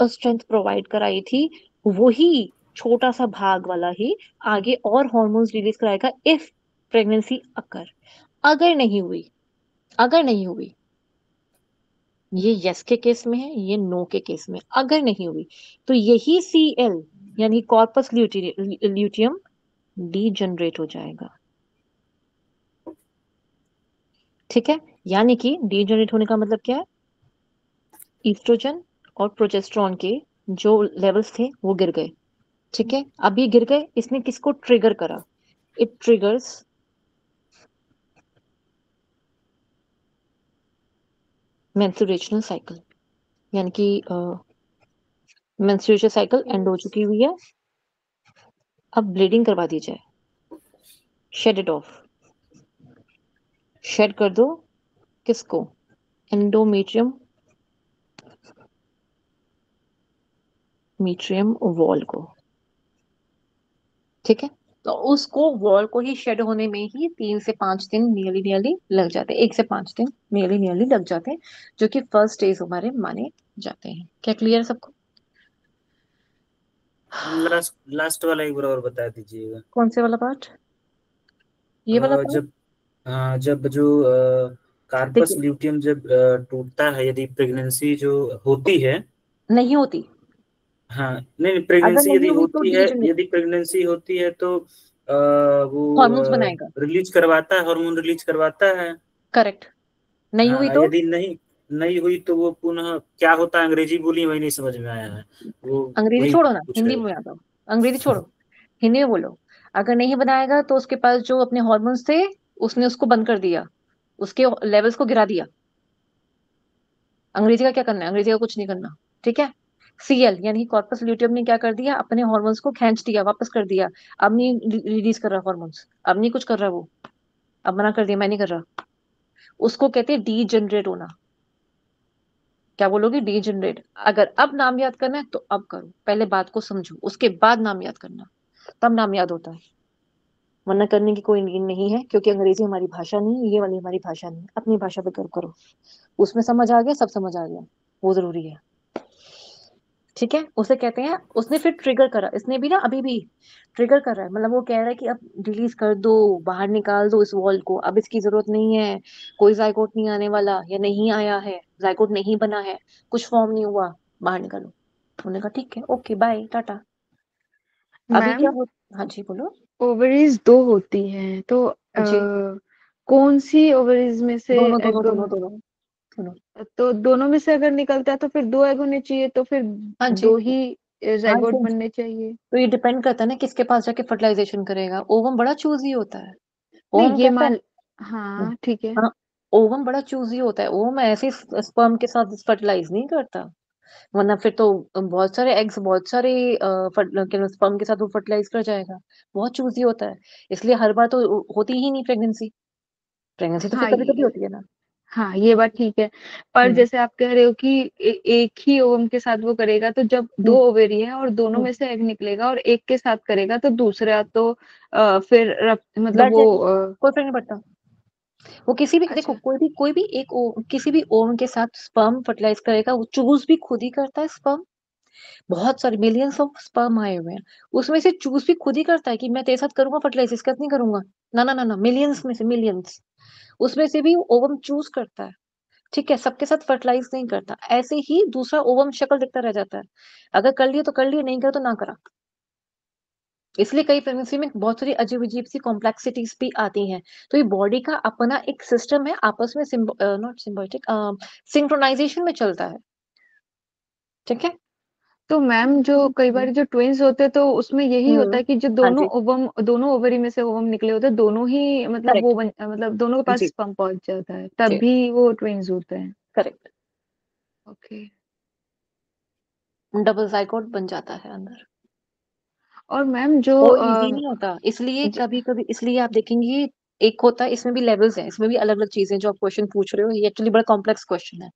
स्ट्रेंथ प्रोवाइड कराई थी। वही छोटा सा भाग वाला ही आगे और हॉर्मोन्स रिलीज कराएगा इफ प्रेगनेंसी अकर। अगर नहीं हुई, अगर नहीं हुई, ये यस के केस में है, ये नो के केस में। अगर नहीं हुई तो यही सीएल यानी कॉर्पस ल्यूटियम डीजनरेट हो जाएगा। ठीक है, यानी कि डीजनरेट होने का मतलब क्या है? ईस्ट्रोजन और प्रोजेस्टेरोन के जो लेवल्स थे वो गिर गए। ठीक है, अब ये गिर गए, इसने किसको ट्रिगर करा? इट ट्रिगर्स मेंस्ट्रुएशनल साइकिल, यानी कि मेंस्ट्रुएशन साइकिल एंड हो चुकी हुई है, अब ब्लीडिंग करवा दी जाए, शेड इट ऑफ, शेड कर दो किसको, एंडोमेट्रियम मीट्रियम वॉल को, ठीक है। तो उसको वॉल को ही शेड होने में ही 3 से 5 दिन नियरली लग जाते हैं, 1 से 5 दिन नियरली लग जाते हैं, जो कि फर्स्ट स्टेज हमारे माने जाते हैं। क्या क्लियर सबको?
लास्ट लास्ट वाला एक बार और बता दीजिएगा।
कौन से वाला पार्ट? ये वाला पार्ट?
जब जो कार्पस
देखिए,
ल्यूटियम जब टूटता है, यदि प्रेगनेंसी जो होती है,
नहीं होती,
हाँ नहीं,
अगर
प्रेगनेंसी
नहीं
यदि
हुई तो
होती है, यदि प्रेगनेंसी होती है तो वो
हॉर्मोन्स बनाएगा,
रिलीज करवाता है, हार्मोन रिलीज करवाता है।
करेक्ट। नहीं हुई
हाँ,
तो
यदि नहीं नहीं हुई तो वो पुनः क्या होता है, अंग्रेजी बोली वही नहीं समझ में आया है, वो
अंग्रेजी
वही
छोड़ो ना,
पूछ
हिंदी
रहे
में आ जाओ। अंग्रेजी छोड़ो, हिंदी में बोलो। अगर नहीं बनाएगा तो उसके पास जो अपने हॉर्मोन्स थे, उसने उसको बंद कर दिया, उसके लेवल्स को गिरा दिया। अंग्रेजी का क्या करना है? अंग्रेजी का कुछ नहीं करना, ठीक है। सीएल यानी कॉर्पस ल्यूटियम ने क्या कर दिया, अपने हॉर्मोन्स को खींच दिया, वापस कर दिया। अब नहीं रिलीज कर रहा हॉर्मोन्स, अब नहीं कुछ कर रहा वो, अब मना कर दिया, मैं नहीं कर रहा। उसको कहते हैं डी जनरेट होना। क्या बोलोगे? D generate. अगर अब नाम याद करना है तो अब करो, पहले बात को समझो, उसके बाद नाम याद करना, तब नाम याद होता है। वरना करने की कोई नीड नहीं है, क्योंकि अंग्रेजी हमारी भाषा नहीं है, ये वाली हमारी भाषा नहीं है। अपनी भाषा पे करो, उसमें समझ आ गया, सब समझ आ गया, वो जरूरी है, ठीक है। उसे कहते हैं, उसने फिर ट्रिगर करा, इसने भी ना अभी भी ट्रिगर कर रहा है, मतलब वो कह रहा है कि अब रिलीज कर दो, बाहर निकाल दो इस वॉल को, अब इसकी जरूरत नहीं है, कोई जायकोट नहीं आने वाला, या नहीं आया है, जायकोट नहीं बना है, कुछ फॉर्म नहीं हुआ, बाहर निकालो। उन्होंने कहा ठीक है, ओके बाय टाटा। अभी क्या
मैम
हो, हाँ जी बोलो।
ओवरीज दो होती हैं, तो
जी,
कौन सी ओवरीज में से
दोनों दोनों
एग,
दोनों दोनों दोनों।
तो दोनों में से अगर निकलता है तो फिर दो एग होने चाहिए, तो फिर
हाँ जी,
दो ही
हाँ
जाइगोट
जी।
बनने चाहिए।
तो ये डिपेंड करता है ना किसके पास जाके फर्टिलाइजेशन करेगा। ओवम बड़ा चूजी होता है,
नहीं
ओवम
ये
कैसा है,
मान, हाँ ठीक है।
हाँ, ओवम बड़ा चूजी होता है, ओवम ऐसे स्पर्म के साथ फर्टिलाइज नहीं करता। वरना फिर तो बहुत सारे एग्स, बहुत सारे स्पर्म के साथ वो फर्टिलाइज कर जाएगा। बहुत चूजी होता है, इसलिए हर बार तो होती ही नहीं प्रेगनेंसी। प्रेगनेंसी तो फिर
हाँ
कभी कभी होती है ना।
हाँ ये बात ठीक है, पर
हम्म
जैसे आप कह रहे हो कि एक ही ओवम के साथ वो करेगा, तो जब दो
हम्म
ओवेरी है और दोनों में से एग निकलेगा और एक के साथ करेगा तो दूसरा तो फिर मतलब
बैठ
वो
जाएगा, कोई फर्क नहीं पड़ता। वो किसी भी, देखो,
अच्छा।
कोई भी एक किसी भी ओवम के साथ स्पर्म फर्टिलाइज करेगा, वो चूज भी खुद ही करता है स्पर्म। बहुत सारे मिलियंस ऑफ स्पर्म आए हुए हैं, उसमें से चूज भी खुद ही करता है कि मैं तेरे साथ करूंगा फर्टिलाइज, इसके साथ नहीं करूंगा। ना ना ना ना, मिलियंस में से मिलियंस, उसमें से भी ओवम चूज करता है, ठीक है। सबके साथ फर्टिलाइज नहीं करता। ऐसे ही दूसरा ओवम शक्ल दिखता रह जाता है, अगर कर लिया तो कर लिया, नहीं करा तो ना करा। इसलिए कई प्रेगनेंसी में बहुत सारी अजीब अजीब सी कॉम्प्लेक्सिटीज भी आती हैं। तो ये बॉडी का अपना एक सिस्टम है, आपस में नॉट सिम्बायोटिक, सिंक्रोनाइजेशन में चलता है, ठीक है।
तो मैम जो कई बार जो ट्विंस होते हैं तो उसमें यही होता है कि जो
हाँ जी,
दोनों ओवरी में से ओवम निकले होते हैं, दोनों ही मतलब
करेक्ट,
मतलब दोनों के पास
जी
स्पर्म पहुंच जाता है, तब
जी,
भी वो ट्विंस होते हैं।
करेक्ट।
ओके।
डबल जाइगोट बन जाता है अंदर।
और मैम जो
वो इजी नहीं होता, इसलिए
ज,
कभी कभी, इसलिए आप देखेंगे एक होता है, इसमें भी लेवल्स हैं, इसमें भी अलग अलग चीजें जो आप क्वेश्चन पूछ रहे हो, ये एक्चुअली बड़ा कॉम्प्लेक्स क्वेश्चन है।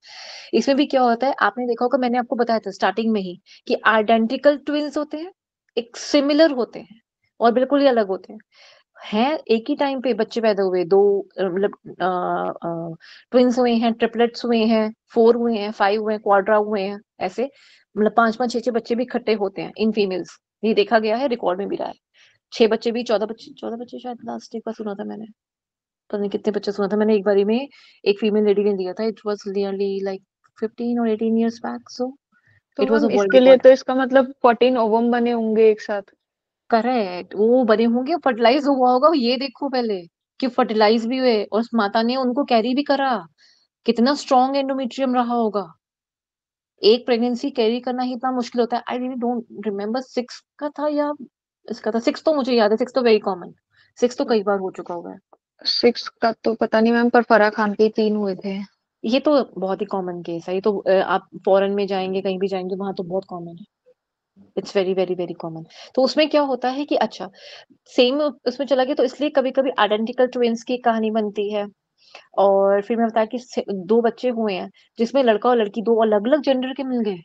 इसमें भी क्या होता है, आपने देखा होगा, मैंने आपको बताया था स्टार्टिंग में ही कि आइडेंटिकल ट्विंस होते हैं, एक सिमिलर होते हैं, और बिल्कुल ही अलग होते हैं एक ही टाइम पे बच्चे पैदा हुए, दो मतलब ट्विंस हुए हैं, ट्रिपलेट्स हुए हैं, 4 हुए हैं, 5 हुए हैं, क्वाड्रा हुए हैं, ऐसे मतलब 5 5 6 6 बच्चे भी इकट्ठे होते हैं इन फीमेल्स। ये देखा गया है, रिकॉर्ड में भी रहा है। 6 बच्चे भी, 14 बच्चे, 14 बच्चे शायद लास्ट एक बार सुना था मैंने, पता नहीं कितने बच्चे सुना था मैंने एक बारी में। एक फीमेल लेडी ने दिया था, इट वाज नियरली लाइक 15 और 18 years बैक, सो
तो
it was
ma'am
a world
इसके लिए
रिकॉर्ड।
तो इसका मतलब 14 ओवम बने होंगे एक साथ।
करेक्ट, वो बने होंगे, फर्टिलाइज हुआ होगा, ये देखो पहले कि फर्टिलाइज भी हुए और उस माता ने उनको कैरी भी करा, कितना स्ट्रॉन्ग एंडोमेट्रियम रहा होगा। एक प्रेगनेंसी कैरी करना ही इतना मुश्किल होता है। आई रियली डोंट रिमेम्बर 6 का था या इसका था। 6 तो मुझे याद है, 6 तो वेरी कॉमन, 6 तो कई बार हो चुका होगा।
6 का तो पता नहीं मैम, पर फराह खान के 3 हुए थे।
ये तो बहुत ही कॉमन केस है, ये तो आप फॉरेन में जाएंगे, कहीं भी जाएंगे, वहां तो बहुत कॉमन है। It's very very very common. तो उसमें क्या होता है कि अच्छा सेम उसमें चला गया, तो इसलिए कभी कभी आइडेंटिकल ट्विंस की कहानी बनती है। और फिर मैं बताया कि दो बच्चे हुए हैं जिसमें लड़का और लड़की दो अलग अलग जेंडर के मिल गए,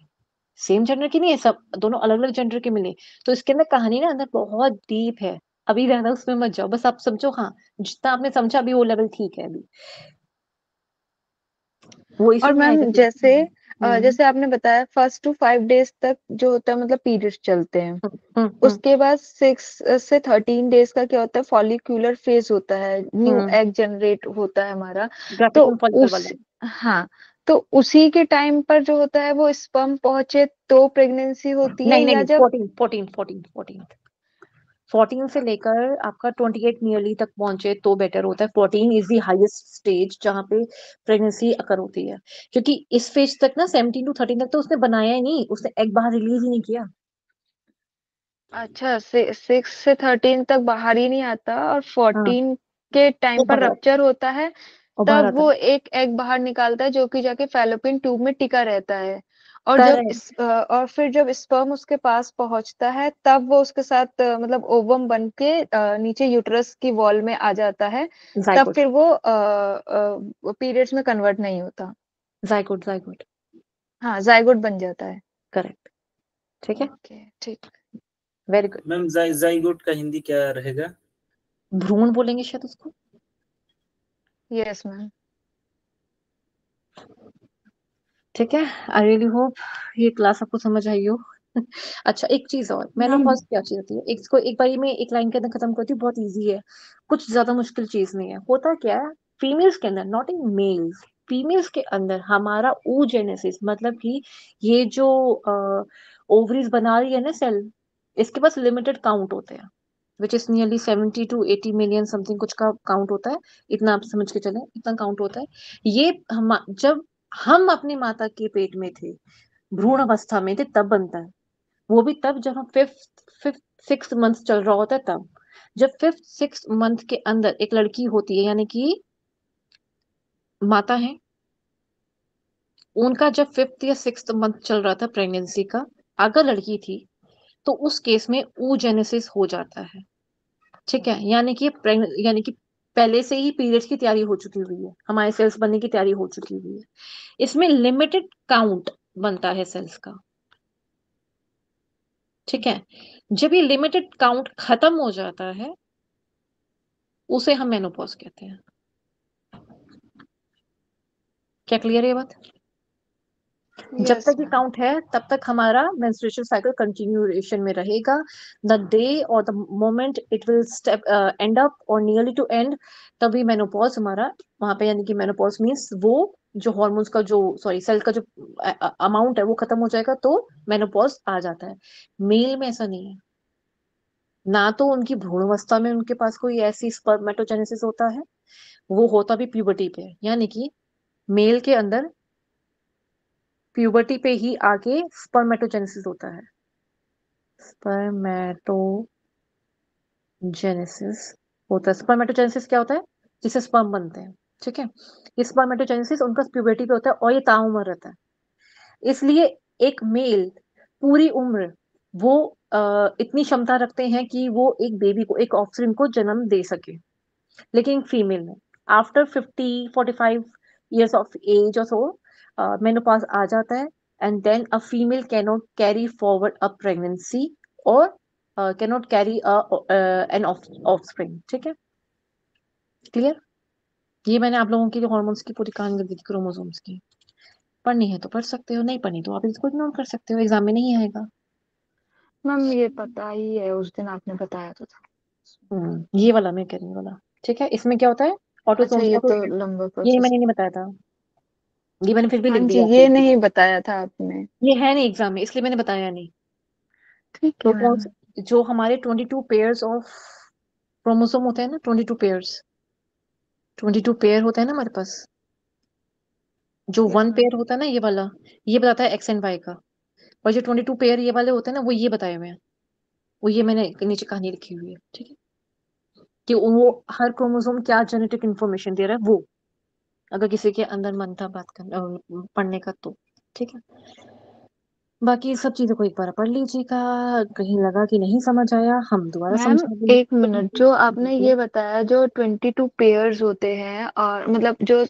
सेम जेंडर की नहीं है, सब दोनों अलग अलग जेंडर के मिले। तो इसके अंदर कहानी ना अंदर बहुत डीप है। अभी ज्यादा उसमें मत जाओ, बस आप समझो, हाँ जितना आपने समझा अभी वो लेवल ठीक है अभी। वो इशू
और
नहीं आएगा
मैम
कि
जैसे आपने बताया 1 to 5 डेज तक जो होता है मतलब पीरियड्स चलते हैं,
हम्म
उसके बाद 6 से 13 डेज का क्या होता है, फॉलिक्यूलर फेज होता है, न्यू
हम्म
एग जनरेट होता है हमारा। तो
ग्राफिकल फॉलिकल
उस
वाला।
हाँ, तो उसी के टाइम पर जो होता है वो स्पर्म पहुंचे तो प्रेगनेंसी होती है,
नहीं नहीं
या
नहीं,
जब
14 से लेकर आपका 28 नियरली तक पहुंचे तो बेटर होता है। 14 इज द हाईएस्ट स्टेज जहां पे प्रेगनेंसी अकर होती है, क्योंकि इस फेज तक ना 17 to 13 तक तो उसने बनाया ही नहीं, उसने एग बाहर रिलीज ही नहीं किया।
अच्छा 6 से 13 तक बाहर ही नहीं आता, और
हाँ
14 के टाइम
वो
पर
बाहर आता है,
रप्चर होता है,
और बाहर
तब
आता
वो
है।
एक एग बाहर निकालता है जो कि जाके फैलोपियन ट्यूब में टिका रहता है। और
करेक्ट।
और फिर जब स्पर्म उसके पास पहुंचता है तब वो उसके साथ मतलब ओवम बन के नीचे यूटरस की वॉल में आ जाता है। तब
जायगोट
फिर वो पीरियड्स में कन्वर्ट नहीं होता।
Zygote zygote.
हाँ, जाइगोट बन जाता है।
करेक्ट। ठीक है,
ओके, ठीक।
Very good.
मैम जाइगोट का हिंदी क्या रहेगा?
भ्रूण बोलेंगे शायद उसको।
Yes ma'am.
ठीक है, आई रियली होप ये क्लास आपको समझ आई हो। अच्छा एक चीज और,
मैम
मेनोपॉज क्या चीज होती है, इसको एक बारी में एक लाइन के अंदर खत्म करती हूँ, बहुत इजी है, कुछ ज्यादा मुश्किल चीज नहीं है। होता क्या है फीमेल्स के अंदर, नॉट इन मेल्स, फीमेल्स के अंदर हमारा oogenesis मतलब कि ये जो ओवरीज बना रही है ना सेल, इसके पास लिमिटेड काउंट होते हैं, which is nearly 70 to 80 million something कुछ का काउंट होता है। इतना आप समझ के चलें, इतना काउंट होता है। ये हम जब हम अपनी माता के पेट में थे, भ्रूण अवस्था में थे, तब बनता है। वो भी तब जब हम फिफ्थ फिफ्थ सिक्स मंथ चल रहा होता है तब। जब फिफ्थ सिक्स मंथ के अंदर एक लड़की होती है, यानी कि माता है, उनका जब फिफ्थ या सिक्स मंथ चल रहा था प्रेगनेंसी का, अगर लड़की थी तो उस केस में oogenesis हो जाता है। ठीक है, यानी कि पहले से ही पीरियड्स की तैयारी हो चुकी हुई है, हमारे सेल्स बनने की तैयारी हो चुकी हुई है। इसमें लिमिटेड काउंट बनता है सेल्स का। ठीक है, जब ये लिमिटेड काउंट खत्म हो जाता है उसे हम मेनोपॉज कहते हैं। क्या क्लियर है ये बात? जब
यस
तक ये
मैम।
काउंट है तब तक हमारा मेंस्ट्रुएशन साइकिल कंटिन्यूएशन में रहेगा। द डे और the moment it will step and up और नियरली टू एंड, तभी मेनोपॉज हमारा वहां पे, यानी कि मेनोपॉज मीन्स वो जो हॉर्मोन्स का जो सॉरी सेल का जो अमाउंट है वो खत्म हो जाएगा, तो मेनोपॉज आ जाता है। मेल में ऐसा नहीं है, ना तो उनकी भ्रूणावस्था में उनके पास कोई ऐसी स्पर्मेटोजेनेसिस होता है, वो होता भी प्यूबर्टी पे है। यानी कि मेल के अंदर प्यूबर्टी पे ही आके स्पर्मेटोजेनेसिस होता है। स्पर्मेटोजेनेसिस होता है। स्पर्मेटोजेनेसिस क्या होता है? जिससे स्पर्म बनते हैं। ठीक है, ये स्पर्मेटोजेनेसिस उनका प्यूबर्टी पे होता है और ये ताउम्र रहता है। इसलिए एक मेल पूरी उम्र वो इतनी क्षमता रखते हैं कि वो एक बेबी को, एक ऑफस्प्रिंग को जन्म दे सके। लेकिन फीमेल में आफ्टर 50-45 years ऑफ एज और सो मेनोपॉज आ जाता है, and then a female cannot carry forward a pregnancy और कैनॉट कैरी एन ऑफस्प्रिंग। ठीक है, क्लियर? ये मैंने आप लोगों की हॉर्मोन्स की पूरी कहानी दी थी, क्रोमोसोम्स की। पढ़नी है तो पढ़ सकते हो, नहीं पढ़नी तो आप इसको इग्नोर कर सकते हो, एग्जाम में नहीं आएगा।
मैम ये पता ही है, उस दिन आपने बताया तो था।
ये वाला मैं कह रही हूँ वाला। ठीक है, इसमें क्या होता है
अच्छा,
ऑटोसोम्स,
ये
ऑटो,
तो लंबा
ये
प्रोसेस।
मैंने नहीं बताया था, ये मैंने फिर भी
हाँ
लिख
जी,
दिया
ये
आपको।
नहीं बताया था आपने।
ये है नहीं एग्जाम में, इसलिए मैंने बताया नहीं।
ठीक
तो
है मैम।
जो हमारे 22 पेयर्स ऑफ क्रोमोसोम होते हैं ना, 22 पेयर होते हैं ना हमारे पास। जो
यस
वन
मैम।
पेयर होता है ना ये वाला, ये बताता है एक्स एंड वाई का। और जो 22 पेयर ये वाले होते हैं ना, वो ये बताए हुए हैं, वो ये मैंने नीचे कहानी लिखी हुई है। ठीक है, कि वो हर क्रोमोसोम क्या जेनेटिक इंफॉर्मेशन दे रहा है वो, अगर किसी के अंदर मन था बात करना पढ़ने का तो। ठीक है, बाकी सब चीज़ों को एक बार पढ़ लीजिएगा, कहीं लगा कि नहीं समझ आया, हम दोबारा
मैम
समझा देंगे।
एक मिनट, जो आपने
बिल्कुल।
ये बताया जो 22 पेयर्स होते हैं, और मतलब जो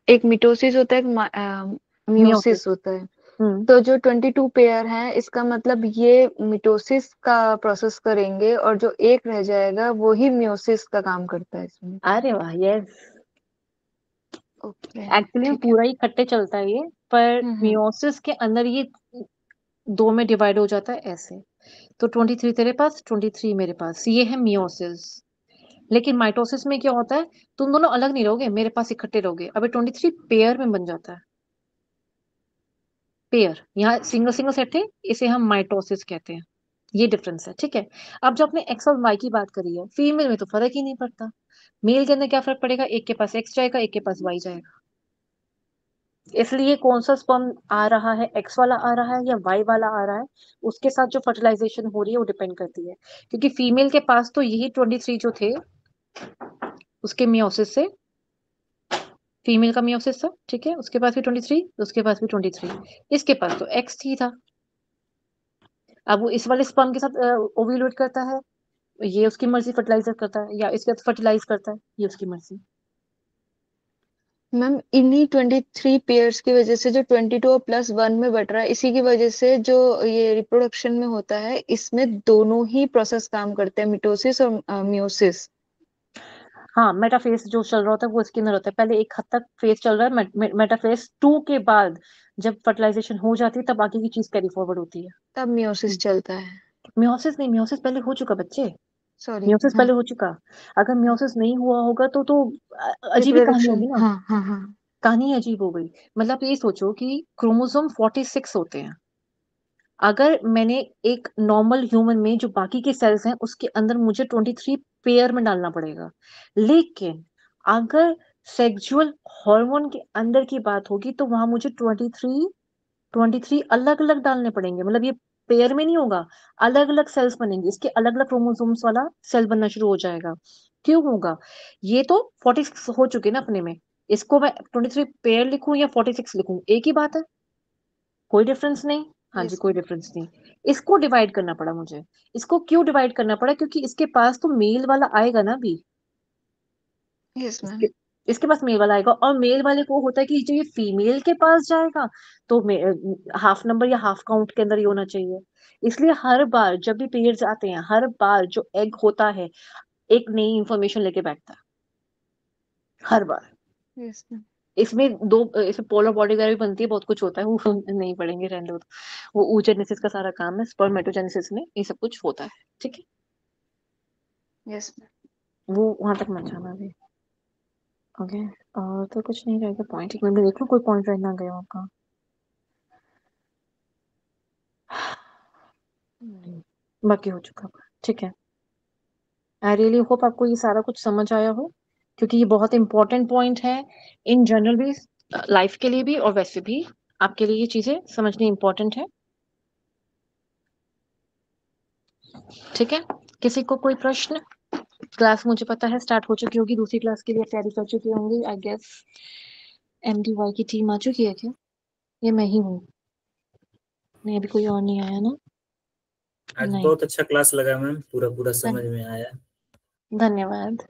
एक मिटोसिस होता है, एक
मियोसिस।
मियोसिस होता है,
हुँ।
तो जो 22 पेयर हैं, इसका मतलब ये मिटोसिस का प्रोसेस करेंगे और जो एक रह जाएगा वो ही मियोसिस का काम करता है इसमें।
अरे वाह! यस।
ओके,
एक्चुअली में
ठीक है।
पूरा ही इकट्ठे चलता है ये, पर
हम्म।
मियोसिस के अंदर ये 2 में डिवाइड हो जाता है ऐसे। तो 23 तेरे पास, 23 मेरे पास, ये है मियोसिस। लेकिन माइटोसिस में क्या होता है, तुम दोनों अलग नहीं रहोगे, मेरे पास इकट्ठे रहोगे। अभी 23 पेयर में बन जाता है। पेयर, यहाँ सिंगल सिंगल सेट थे, इसे हम माइटोसिस कहते हैं। ये डिफरेंस है, ठीक है। अब जो आपने एक्स और वाई की बात करी है, फीमेल में तो फर्क ही नहीं पड़ता। मेल के अंदर क्या फर्क पड़ेगा, एक के पास एक्स जाएगा, एक के पास वाई जाएगा। इसलिए कौन सा स्पर्म आ रहा है, एक्स वाला आ रहा है या वाई वाला आ रहा है, उसके साथ जो फर्टिलाइजेशन हो रही है वो डिपेंड करती है। क्योंकि फीमेल के पास तो यही 23 जो थे, उसके मियोसिस से, फीमेल का मियोसिस था, ठीक है, उसके पास भी 23, उसके पास भी 23, इसके पास तो एक्स ही था। अब वो इस वाले स्पर्म के साथ ओव्यूलेट करता है, ये उसकी मर्जी फर्टिलाइजर करता है, या इसके साथ फर्टिलाइज करता है, ये उसकी मर्जी।
मैम इन्हीं 23 पेयर्स की वजह से जो 22 और +1 में बट रहा है, इसी की वजह से जो ये रिप्रोडक्शन में होता है, इसमें दोनों ही प्रोसेस काम करते हैं, मिटोसिस और मियोसिस।
हाँ, मेटाफेज जो चल रहा होता है वो इसके अंदर होता है। पहले एक हद तक फेज चल रहा है, मेटाफेज 2 के बाद जब फर्टिलाइजेशन हो जाती है तब आगे की चीज कैरी फॉरवर्ड होती है।
तब मियोसिस चलता है।
मियोसिस नहीं, मियोसिस पहले हो चुका बच्चे,
सॉरी,
मियोसिस
हाँ।
पहले हो चुका। अगर मियोसिस नहीं हुआ होगा तो अजीब ही कहानी
रिप्रोडक्शन,
होगी ना,
हाँ हाँ हाँ।
कहानी अजीब हो गई। मतलब ये सोचो कि क्रोमोसोम 46 होते हैं। अगर मैंने एक नॉर्मल ह्यूमन में जो बाकी के सेल्स हैं उसके अंदर मुझे 23 पेयर में डालना पड़ेगा, लेकिन अगर सेक्सुअल हार्मोन के अंदर की बात होगी तो वहां मुझे 23 अलग अलग डालने पड़ेंगे। मतलब ये पेयर में नहीं होगा, अलग अलग सेल्स बनेंगे, इसके अलग अलग क्रोमोसोम्स वाला सेल बनना शुरू हो जाएगा। क्यों होगा, ये तो 46 हो चुके ना अपने में, इसको मैं 23 पेयर लिखूं या 46 लिखूं, एक ही बात है, कोई डिफरेंस नहीं। हाँ जी,
यस
कोई डिफरेंस नहीं। इसको डिवाइड करना पड़ा मुझे। इसको क्यों डिवाइड करना पड़ा, क्योंकि इसके पास तो मेल वाला आएगा ना अभी,
यस मैम।
इसके इसके पास मेल वाला आएगा, और मेल वाले को होता है कि जो ये फीमेल के पास जाएगा तो हाफ नंबर या हाफ काउंट के अंदर ही होना चाहिए। इसलिए हर बार जब भी पीरियड्स आते हैं, हर बार जो एग होता है एक नई इंफॉर्मेशन लेके बैठता है, हर बार।
Yes ma'am.
इसमें पोलर बॉडी वगैरह भी बनती है, बहुत कुछ होता है, वो नहीं पढ़ेंगे, रहने दो। वो oogenesis का सारा काम है, स्पर्मेटोजेनेसिस में ये सब कुछ होता है, ठीक है।
Yes ma'am.
वो वहां तक मत जाना अभी। ओके, और तो कुछ नहीं रहेगा पॉइंट, एक मिनट में देख लो कोई पॉइंट रह ना गया आपका। नहीं, बाकी हो चुका, ठीक है। आई रियली होप आपको ये सारा कुछ समझ आया हो, क्योंकि ये बहुत इंपॉर्टेंट पॉइंट है, इन जनरल भी, लाइफ के लिए भी और वैसे भी आपके लिए ये चीजें समझनी इंपॉर्टेंट है, ठीक है। किसी को कोई प्रश्न, क्लास मुझे पता है स्टार्ट हो चुकी होगी, दूसरी क्लास के लिए तैयारी कर चुकी होंगी आई गेस। MDY की टीम आ चुकी है क्या, ये मैं ही हूँ, नहीं अभी कोई और नहीं आया ना।
आज
नहीं,
बहुत अच्छा क्लास लगा मैम, पूरा पूरा समझ में आया।
धन्यवाद,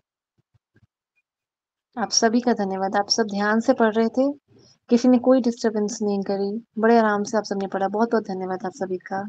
आप सभी का धन्यवाद। आप सब ध्यान से पढ़ रहे थे, किसी ने कोई डिस्टरबेंस नहीं करी, बड़े आराम से आप सबने पढ़ा। बहुत बहुत धन्यवाद आप सभी का।